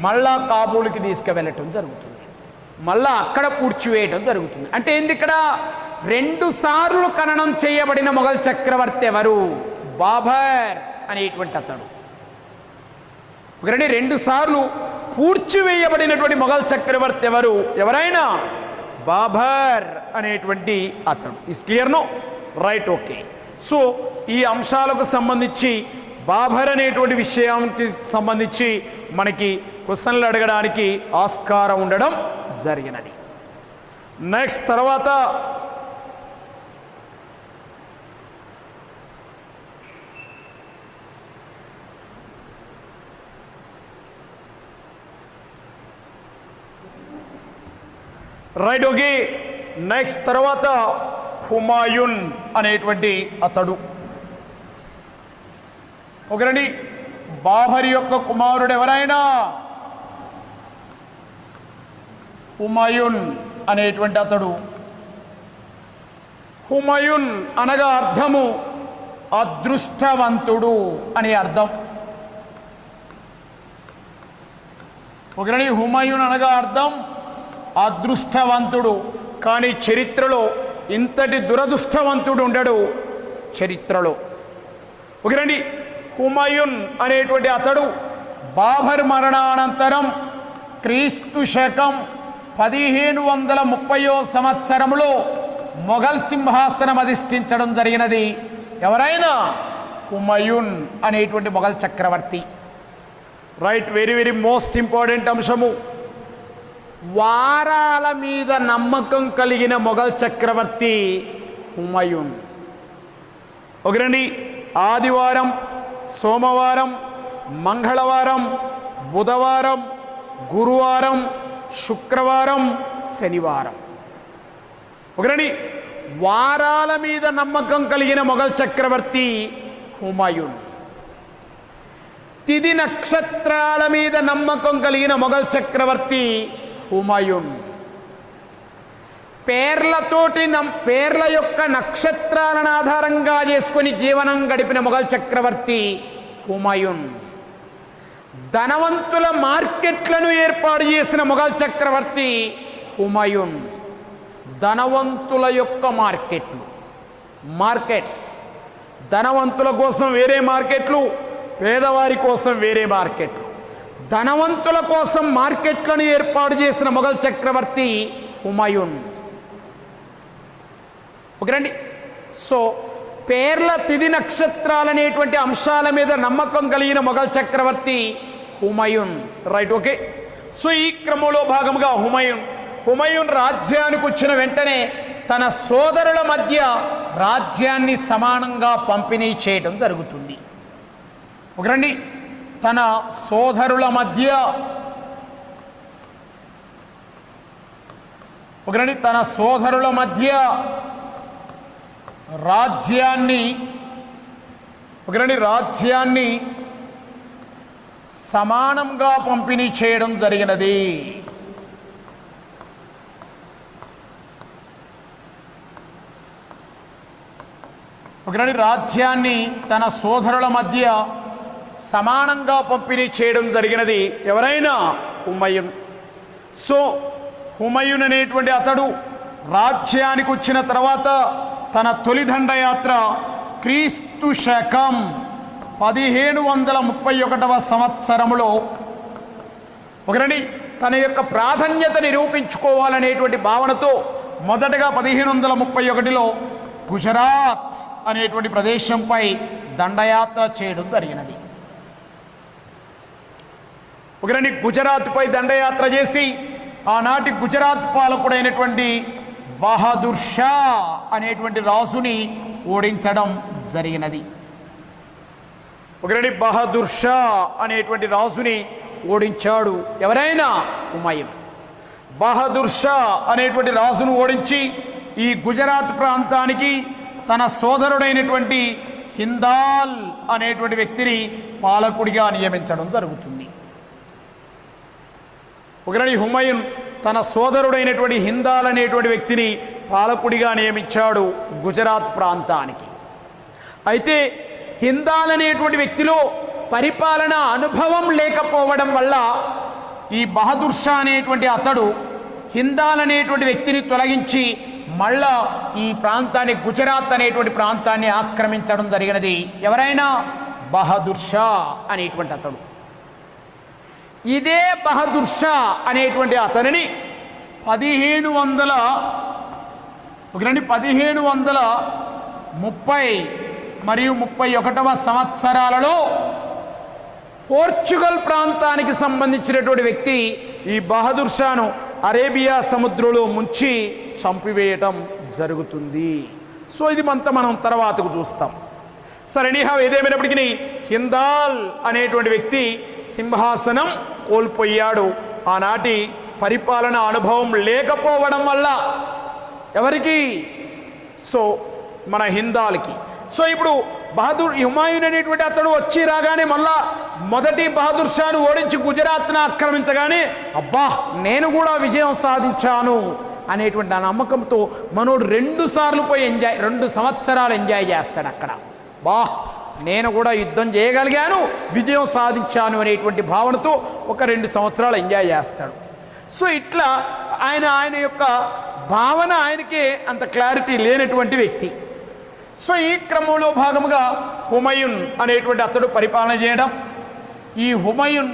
మళ్ళా కాబూల్కి తీసుకువెళ్ళటం జరుగుతుంది. మళ్ళా అక్కడ పూడ్చివేయటం జరుగుతుంది. అంటే ఏంది ఇక్కడ? 2 సార్లు ఖననం చేయబడిన మొఘల్ చక్రవర్తి ఎవరు? బాబర్ అనేటువంటి అతడు. 2 సార్లు పూడ్చివేయబడినటువంటి మొఘల్ చక్రవర్తి ఎవరైనా బాబర్ అనేటువంటి అతడు. Is clear no? Right, okay. So ఈ అంశాలకు సంబంధించి బాబర్ అనేటువంటి విషయానికి సంబంధించి మనకి క్వశ్చన్లు అడగడానికి ఆస్కారం ఉండడం జరిగినది. నెక్స్ట్ తర్వాత రైట్, ఓకే. నెక్స్ట్ తర్వాత హుమాయూన్ అనేటువంటి అతడు. బాబర్ యొక్క కుమారుడు ఎవరైనా హుమాయూన్ అనేటువంటి అతడు. హుమాయూన్ అనగా అర్థము అదృష్టవంతుడు అని అర్థం. హుమాయూన్ అనగా అర్థం అదృష్టవంతుడు. కానీ చరిత్రలో ఇంతటి దురదృష్టవంతుడు ఉండడు చరిత్రలో. హుమాయూన్ అనేటువంటి అతడు బాబర్ మరణానంతరం క్రీస్తు శకం 1530 సంవత్సరంలో మొఘల్ సింహాసనం అధిష్ఠించడం జరిగినది. ఎవరైనా హుమాయూన్ అనేటువంటి మొఘల్ చక్రవర్తి. Right, very very most important అంశము. వారాల మీద నమ్మకం కలిగిన మొఘల్ చక్రవర్తి హుమాయూన్. ఆదివారం, సోమవారం, మంగళవారం, బుధవారం, గురువారం, శుక్రవారం, శనివారం. వారాల మీద నమ్మకం కలిగిన మొఘల్ చక్రవర్తి హుమాయూన్. తిథి నక్షత్రాల మీద నమ్మకం కలిగిన మొఘల్ చక్రవర్తి హుమాయూన్. పేర్ల యొక్క నక్షత్రాలను ఆధారంగా చేసుకొని జీవనం గడిపిన మొఘల్ చక్రవర్తి హుమాయూన్. ధనవంతుల మార్కెట్లను ఏర్పాటు చేసిన మొఘల్ చక్రవర్తి హుమాయూన్. ధనవంతుల యొక్క మార్కెట్స్, ధనవంతుల కోసం వేరే మార్కెట్లు, పేదవారి కోసం వేరే మార్కెట్లు. ధనవంతుల కోసం మార్కెట్లను ఏర్పాటు చేసిన మొఘల్ చక్రవర్తి హుమాయూన్. సో పేర్ల తిథి నక్షత్రాలనేటువంటి అంశాల మీద నమ్మకం కలిగిన మొఘల్ చక్రవర్తి హుమాయూన్. Right, okay. సో ఈ క్రమంలో భాగంగా హుమాయూన్ రాజ్యానికి వచ్చిన వెంటనే తన సోదరుల మధ్య రాజ్యాన్ని సమానంగా పంపిణీ చేయడం జరుగుతుంది. తన సోదరుల మధ్య ఒకటి తన సోదరుల మధ్య రాజ్యాన్ని సమానంగా పంపిణీ చేయడం జరిగినది. రాజ్యాన్ని తన సోదరుల మధ్య సమానంగా పంపిణీ చేయడం జరిగినది ఎవరైనా హుమయూన్. సో హుమయూన్ అనేటువంటి అతడు రాజ్యానికి వచ్చిన తర్వాత తన తొలి దండయాత్ర క్రీస్తు శకం 1531వ సంవత్సరంలో తన యొక్క ప్రాధాన్యత నిరూపించుకోవాలనేటువంటి భావనతో మొదటగా 1531లో గుజరాత్ అనేటువంటి ప్రదేశంపై దండయాత్ర చేయడం జరిగినది. గుజరాత్పై దండయాత్ర చేసి ఆనాటి గుజరాత్ పాలకుడైనటువంటి బహదూర్ షా అనేటువంటి రాజుని ఓడించడం జరిగినది. బహదూర్ షా అనేటువంటి రాజుని ఓడించాడు ఎవరైనా హుమయూన్. బహదూర్ షా అనేటువంటి రాజును ఓడించి ఈ గుజరాత్ ప్రాంతానికి తన సోదరుడైనటువంటి హిందాల్ అనేటువంటి వ్యక్తిని పాలకుడిగా నియమించడం జరుగుతుంది. హుమయూన్ తన సోదరుడైనటువంటి హిందాల్ అనేటువంటి వ్యక్తిని పాలకుడిగా నియమించాడు గుజరాత్ ప్రాంతానికి. అయితే హిందాల్ అనేటువంటి వ్యక్తిలో పరిపాలన అనుభవం లేకపోవడం వల్ల ఈ బహదూర్ షా అనేటువంటి అతడు హిందాల్ అనేటువంటి వ్యక్తిని తొలగించి మళ్ళా ఈ ప్రాంతాన్ని గుజరాత్ అనేటువంటి ప్రాంతాన్ని ఆక్రమించడం జరిగినది ఎవరైనా బహదూర్ షా అనేటువంటి అతడు. ఇదే బహదూర్ షా అనేటువంటి అతనిని 1730 మరియు 31వ సంవత్సరాలలో పోర్చుగల్ ప్రాంతానికి సంబంధించినటువంటి వ్యక్తి ఈ బహదూర్ షాను అరేబియా సముద్రంలో ముంచి చంపివేయటం జరుగుతుంది. సో ఇది మనం తర్వాతకు చూస్తాం. సరే, ఏదేమైనప్పటికీ హిందాల్ అనేటువంటి వ్యక్తి సింహాసనం కోల్పోయాడు. ఆనాటి పరిపాలన అనుభవం లేకపోవడం వల్ల ఎవరికి? సో మన హిందాల్కి. సో ఇప్పుడు హుమాయూన్ అనేటువంటి అతడు వచ్చి రాగానే మళ్ళా మొదటి బహదూర్ షాను ఓడించి గుజరాత్ను ఆక్రమించగానే అబ్బా నేను కూడా విజయం సాధించాను అనేటువంటి ఆ నమ్మకంతో మనోడు 2 సార్లు పోయి 2 సంవత్సరాలు ఎంజాయ్ చేస్తాడు అక్కడ. నేను కూడా యుద్ధం చేయగలిగాను, విజయం సాధించాను అనేటువంటి భావనతో ఒక 2 సంవత్సరాలు ఎంజాయ్ చేస్తాడు. సో ఇట్లా ఆయన యొక్క భావన ఆయనకే అంత క్లారిటీ లేనటువంటి వ్యక్తి. సో ఈ క్రమంలో భాగముగా హుమయూన్ అనేటువంటి అతడు పరిపాలన చేయడం, ఈ హుమయూన్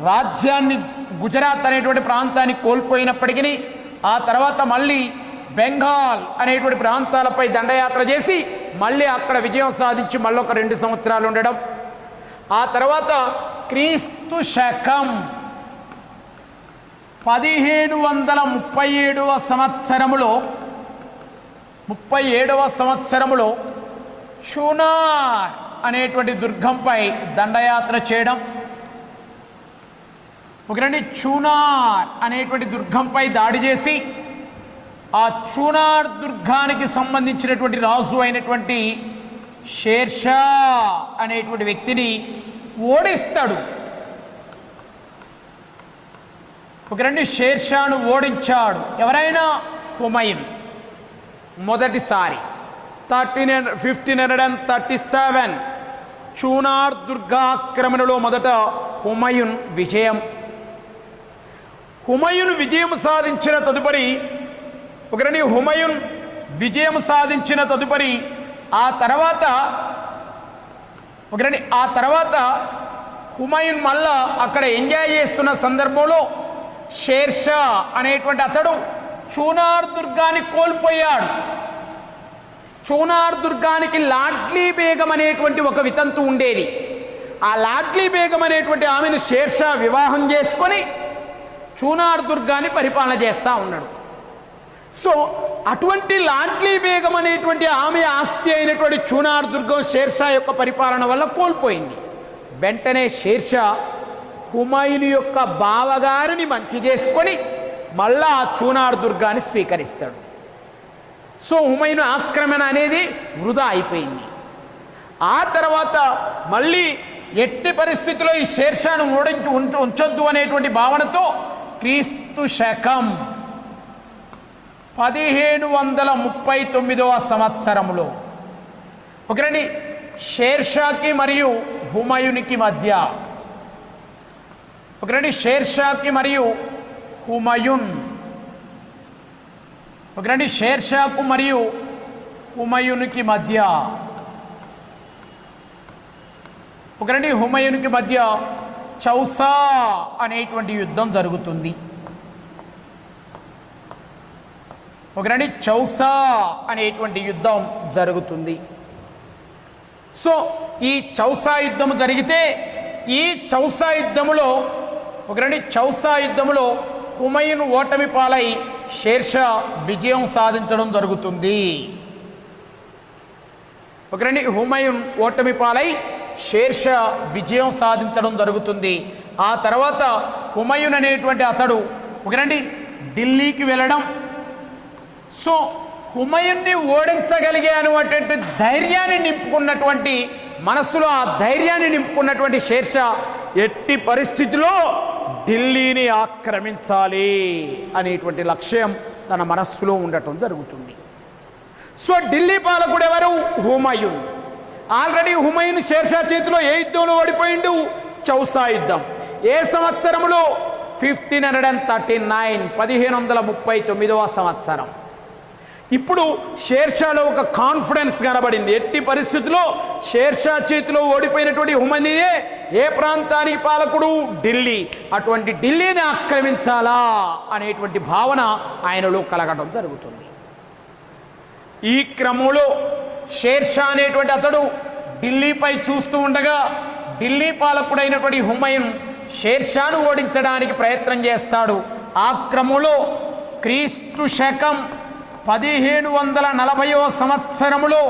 రాజ్యాన్ని గుజరాత్ అనేటువంటి ప్రాంతాన్ని కోల్పోయినప్పటికీ ఆ తర్వాత మళ్ళీ బెంగాల్ అనేటువంటి ప్రాంతాలపై దండయాత్ర చేసి మళ్ళీ అక్కడ విజయం సాధించి మళ్ళీ ఒక 2 సంవత్సరాలు ఉండడం. ఆ తర్వాత క్రీస్తు శకం 1537వ సంవత్సరములో షూనార్ అనేటువంటి దుర్గంపై దండయాత్ర చేయడం. చూనార్ అనేటువంటి దుర్గంపై దాడి చేసి ఆ చూనార్ దుర్గానికి సంబంధించినటువంటి రాజు అయినటువంటి షేర్షా అనేటువంటి వ్యక్తిని ఓడిస్తాడు. షేర్షాను ఓడించాడు ఎవరైనా? హుమయూన్. మొదటిసారి 1537 చూనార్ దుర్గాక్రమణలో మొదట హుమయూన్ విజయం సాధించిన తదుపరి ఆ తర్వాత హుమయూన్ మళ్ళా అక్కడ ఎంజాయ్ చేస్తున్న సందర్భంలో షేర్షా అనేటువంటి అతడు చూనార్ దుర్గాన్ని కోల్పోయాడు. చూనార్ దుర్గానికి లాడ్లీ బేగం అనేటువంటి ఒక వితంతు ఉండేది. ఆ లాడ్లీ బేగం అనేటువంటి ఆమెను షేర్షా వివాహం చేసుకొని చూనార్ దుర్గాన్ని పరిపాలన చేస్తూ ఉన్నాడు. సో అటువంటి లాడ్లీ బేగం అనేటువంటి ఆమె ఆస్తి అయినటువంటి చూనార్ దుర్గం షేర్షా యొక్క పరిపాలన వల్ల కోల్పోయింది. వెంటనే షేర్షా హుమాయూన్ యొక్క బావగారిని మంచి చేసుకొని మళ్ళా చూనార్ దుర్గాన్ని స్వీకరిస్తాడు. సో హుమయూన్ ఆక్రమణ అనేది వృధా అయిపోయింది. ఆ తర్వాత మళ్ళీ ఎట్టి పరిస్థితిలో ఈ షేర్షాను ఉంచొద్దు అనేటువంటి భావనతో క్రీస్తు శకం 1539వ సంవత్సరంలో ఒకరండి షేర్షాకి మరియు హుమయూన్కి మధ్య ఒకరండి షేర్షాకి మరియు హుమయూన్ ఒకరండి షేర్షాకు మరియు హుమయూన్కి మధ్య ఒకరండి హుమయూన్కి మధ్య చౌసా అనేటువంటి యుద్ధం జరుగుతుంది. ఒకరండి చౌసా అనేటువంటి యుద్ధం జరుగుతుంది. సో ఈ చౌసా యుద్ధం జరిగితే ఈ చౌసా యుద్ధములో ఒకరండి చౌసా యుద్ధములో హుమయూన్ ఓటమి పాలై షేర్షా విజయం సాధించడం జరుగుతుంది. ఒకరండి హుమయూన్ ఓటమి పాలై షేర్షా విజయం సాధించడం జరుగుతుంది. ఆ తర్వాత హుమయూన్ అనేటువంటి అతడు ఒకరండి ఢిల్లీకి వెళ్ళడం. సో హుమయూన్ని ఓడించగలిగాను అనేటువంటి ధైర్యాన్ని నింపుకున్నటువంటి మనస్సులో ఆ ధైర్యాన్ని నింపుకున్నటువంటి షేర్షా ఎట్టి పరిస్థితిలో ఢిల్లీని ఆక్రమించాలి అనేటువంటి లక్ష్యం తన మనస్సులో ఉండటం జరుగుతుంది. సో ఢిల్లీ పాలకుడు ఎవరు? హుమయూన్. ఆల్రెడీ హుమయూన్ షేర్షా చేతిలో ఏ యుద్ధంలో ఓడిపోయిండు? చౌసా యుద్ధం. ఏ సంవత్సరంలో? 1539 1539వ సంవత్సరం. ఇప్పుడు షేర్షాలో ఒక కాన్ఫిడెన్స్ కనబడింది. ఎట్టి పరిస్థితుల్లో షేర్షా చేతిలో ఓడిపోయినటువంటి హుమయూనే ఏ ప్రాంతానికి పాలకుడు? ఢిల్లీ. అటువంటి ఢిల్లీని ఆక్రమించాలా అనేటువంటి భావన ఆయనలో కలగడం జరుగుతుంది. ఈ క్రమంలో షేర్షా అనేటువంటి అతడు ఢిల్లీపై చూస్తూ ఉండగా ఢిల్లీ పాలకుడైనటువంటి హుమయూన్ షేర్షాను ఓడించడానికి ప్రయత్నం చేస్తాడు. ఆ క్రమంలో క్రీస్తు శకం 1540వ సంవత్సరంలో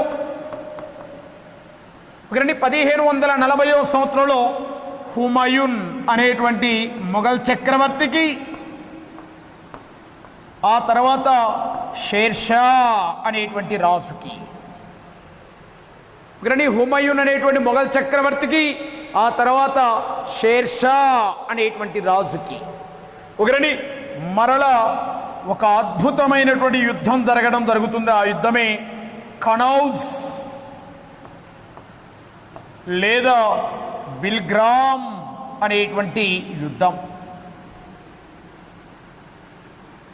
ఒకరండి 1540వ సంవత్సరంలో హుమయూన్ అనేటువంటి మొఘల్ చక్రవర్తికి ఆ తర్వాత షేర్షా అనేటువంటి రాజుకి ఒకరండి హుమయూన్ అనేటువంటి మొఘల్ చక్రవర్తికి ఆ తర్వాత షేర్షా అనేటువంటి రాజుకి ఒకరండి మరలా ఒక అద్భుతమైనటువంటి యుద్ధం జరగడం జరుగుతుంది. ఆ యుద్ధమే కనౌజ్ లేదా బిల్గ్రామ్ అనేటువంటి యుద్ధం.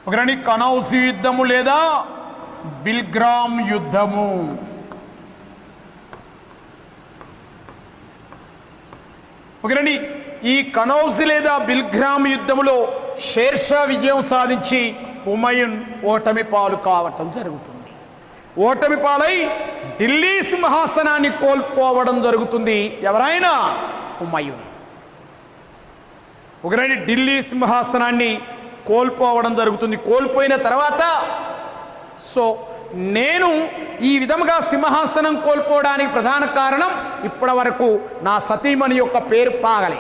ఒకరండి కనౌజ్ యుద్ధము లేదా బిల్గ్రామ్ యుద్ధము. ఒకరండి ఈ కనౌజ్ లేదా బిల్గ్రామ్ యుద్ధములో షేర్షా విజయం సాధించి హుమయూన్ ఓటమి పాలు కావటం జరుగుతుంది. ఓటమి పాలై ఢిల్లీ సింహాసనాన్ని కోల్పోవడం జరుగుతుంది. ఎవరైనా? హుమయూన్. ఒకరండి ఢిల్లీ సింహాసనాన్ని కోల్పోవడం జరుగుతుంది. కోల్పోయిన తర్వాత సో నేను ఈ విధముగా సింహాసనం కోల్పోవడానికి ప్రధాన కారణం ఇప్పటి వరకు నా సతీమణి యొక్క పేరు పాగలే.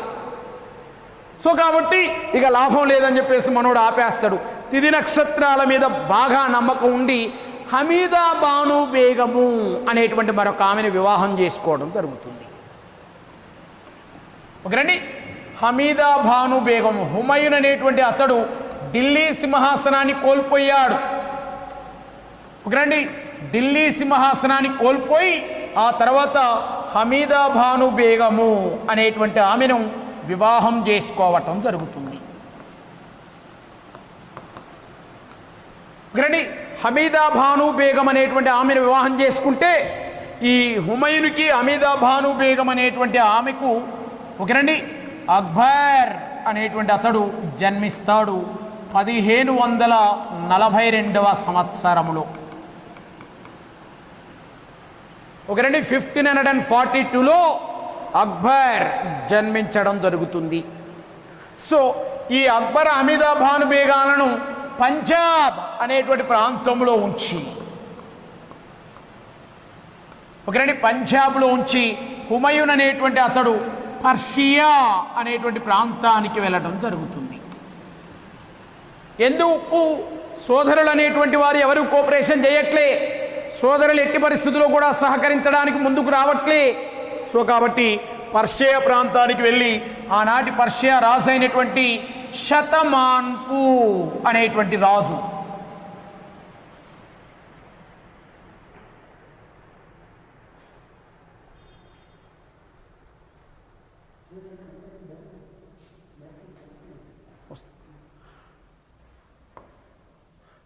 సో కాబట్టి ఇక లాభం లేదని చెప్పేసి మనోడు ఆపేస్తాడు. తిథి నక్షత్రాల మీద బాగా నమ్మకం ఉండి హమీదా బాను బేగము అనేటువంటి మరొక ఆమెను వివాహం చేసుకోవడం జరుగుతుంది. ఒకరండి హమీదా బాను బేగము. హుమయూన్ అనేటువంటి అతడు ఢిల్లీ సింహాసనాన్ని కోల్పోయాడు. ఒకరండి ఢిల్లీ సింహాసనాన్ని కోల్పోయి ఆ తర్వాత హమీదా బాను బేగము అనేటువంటి ఆమెను వివాహం చేసుకోవటం జరుగుతుంది. ఒకరండి హమీదా బాను బేగం అనేటువంటి ఆమెను వివాహం చేసుకుంటే ఈ హుమయూన్కి హమీదా బాను బేగం అనేటువంటి ఆమెకు ఒకరండి అక్బర్ అనేటువంటి అతడు జన్మిస్తాడు 1542వ సంవత్సరంలో. ఒకరండి 1542లో అక్బర్ జన్మించడం జరుగుతుంది. సో ఈ అక్బర్ హమీదా బాను బేగాలను పంజాబ్ అనేటువంటి ప్రాంతంలో ఉంచి ఒకరండి పంజాబ్లో ఉంచి హుమయూన్ అనేటువంటి అతడు పర్షియా అనేటువంటి ప్రాంతానికి వెళ్ళడం జరుగుతుంది. ఎందుకు సోదరులు అనేటువంటి వారు ఎవరు కోఆపరేషన్ చేయట్లే, సోదరులు ఎట్టి పరిస్థితుల్లో కూడా సహకరించడానికి ముందుకు రావట్లే. సో కాబట్టి పర్షియా ప్రాంతానికి వెళ్ళి ఆనాటి పర్షియా రాజు అయినటువంటి శతమాన్పు అనేటువంటి రాజు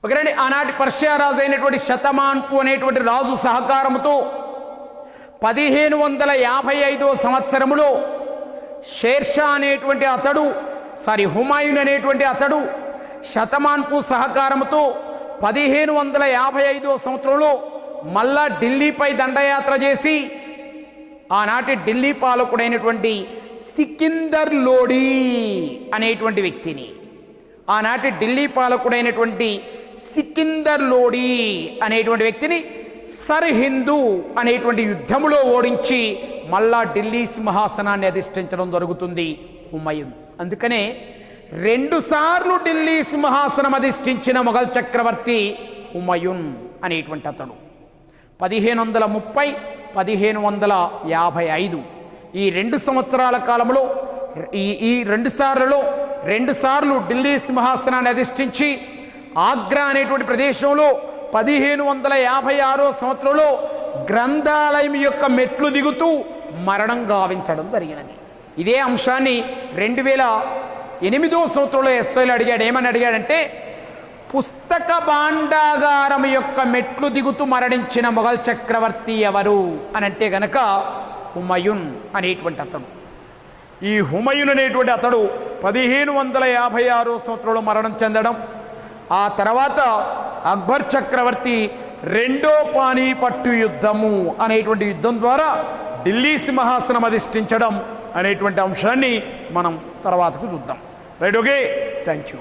ఒకరండి ఆనాటి పర్షియా రాజు అయినటువంటి శతమాన్పు అనేటువంటి రాజు సహకారంతో 1555 సంవత్సరములో షేర్షా అనేటువంటి అతడు హుమాయూన్ అనేటువంటి అతడు శతమాన్పు సహకారంతో 1555 సంవత్సరంలో మళ్ళా ఢిల్లీపై దండయాత్ర చేసి ఆనాటి ఢిల్లీ పాలకుడైనటువంటి సికిందర్ లోడీ అనేటువంటి వ్యక్తిని ఆనాటి ఢిల్లీ పాలకుడైనటువంటి సికిందర్ లోడీ అనేటువంటి వ్యక్తిని సర్హిందూ అనేటువంటి యుద్ధములో ఓడించి మళ్ళా ఢిల్లీ సింహాసనాన్ని అధిష్ఠించడం జరుగుతుంది హుమాయూన్. అందుకనే 2 సార్లు ఢిల్లీ సింహాసనం అధిష్ఠించిన మొఘల్ చక్రవర్తి హుమాయూన్ అనేటువంటి అతడు. 1530, 1555 ఈ 2 సంవత్సరాల కాలంలో ఈ 2 సార్లు ఢిల్లీ సింహాసనాన్ని అధిష్ఠించి ఆగ్రా అనేటువంటి ప్రదేశంలో 1556 సంవత్సరంలో గ్రంథాలయం యొక్క మెట్లు దిగుతూ మరణం గావించడం జరిగినది. ఇదే అంశాన్ని 2008 సంవత్సరంలో ఎస్ఐలు అడిగాడు. ఏమని అడిగాడంటే, పుస్తక భాండాగారం యొక్క మెట్లు దిగుతూ మరణించిన మొఘల్ చక్రవర్తి ఎవరు అని అంటే గనక హుమాయూన్ అనేటువంటి అతడు. ఈ హుమాయూన్ అనేటువంటి అతడు 1556 సంవత్సరంలో మరణం చెందడం, ఆ తర్వాత అక్బర్ చక్రవర్తి 2వ పానీపట్టు యుద్ధము అనేటువంటి యుద్ధం ద్వారా ఢిల్లీ సింహాసనం అధిష్ఠించడం అనేటువంటి అంశాన్ని మనం తర్వాతకు చూద్దాం. Right, okay, thank you.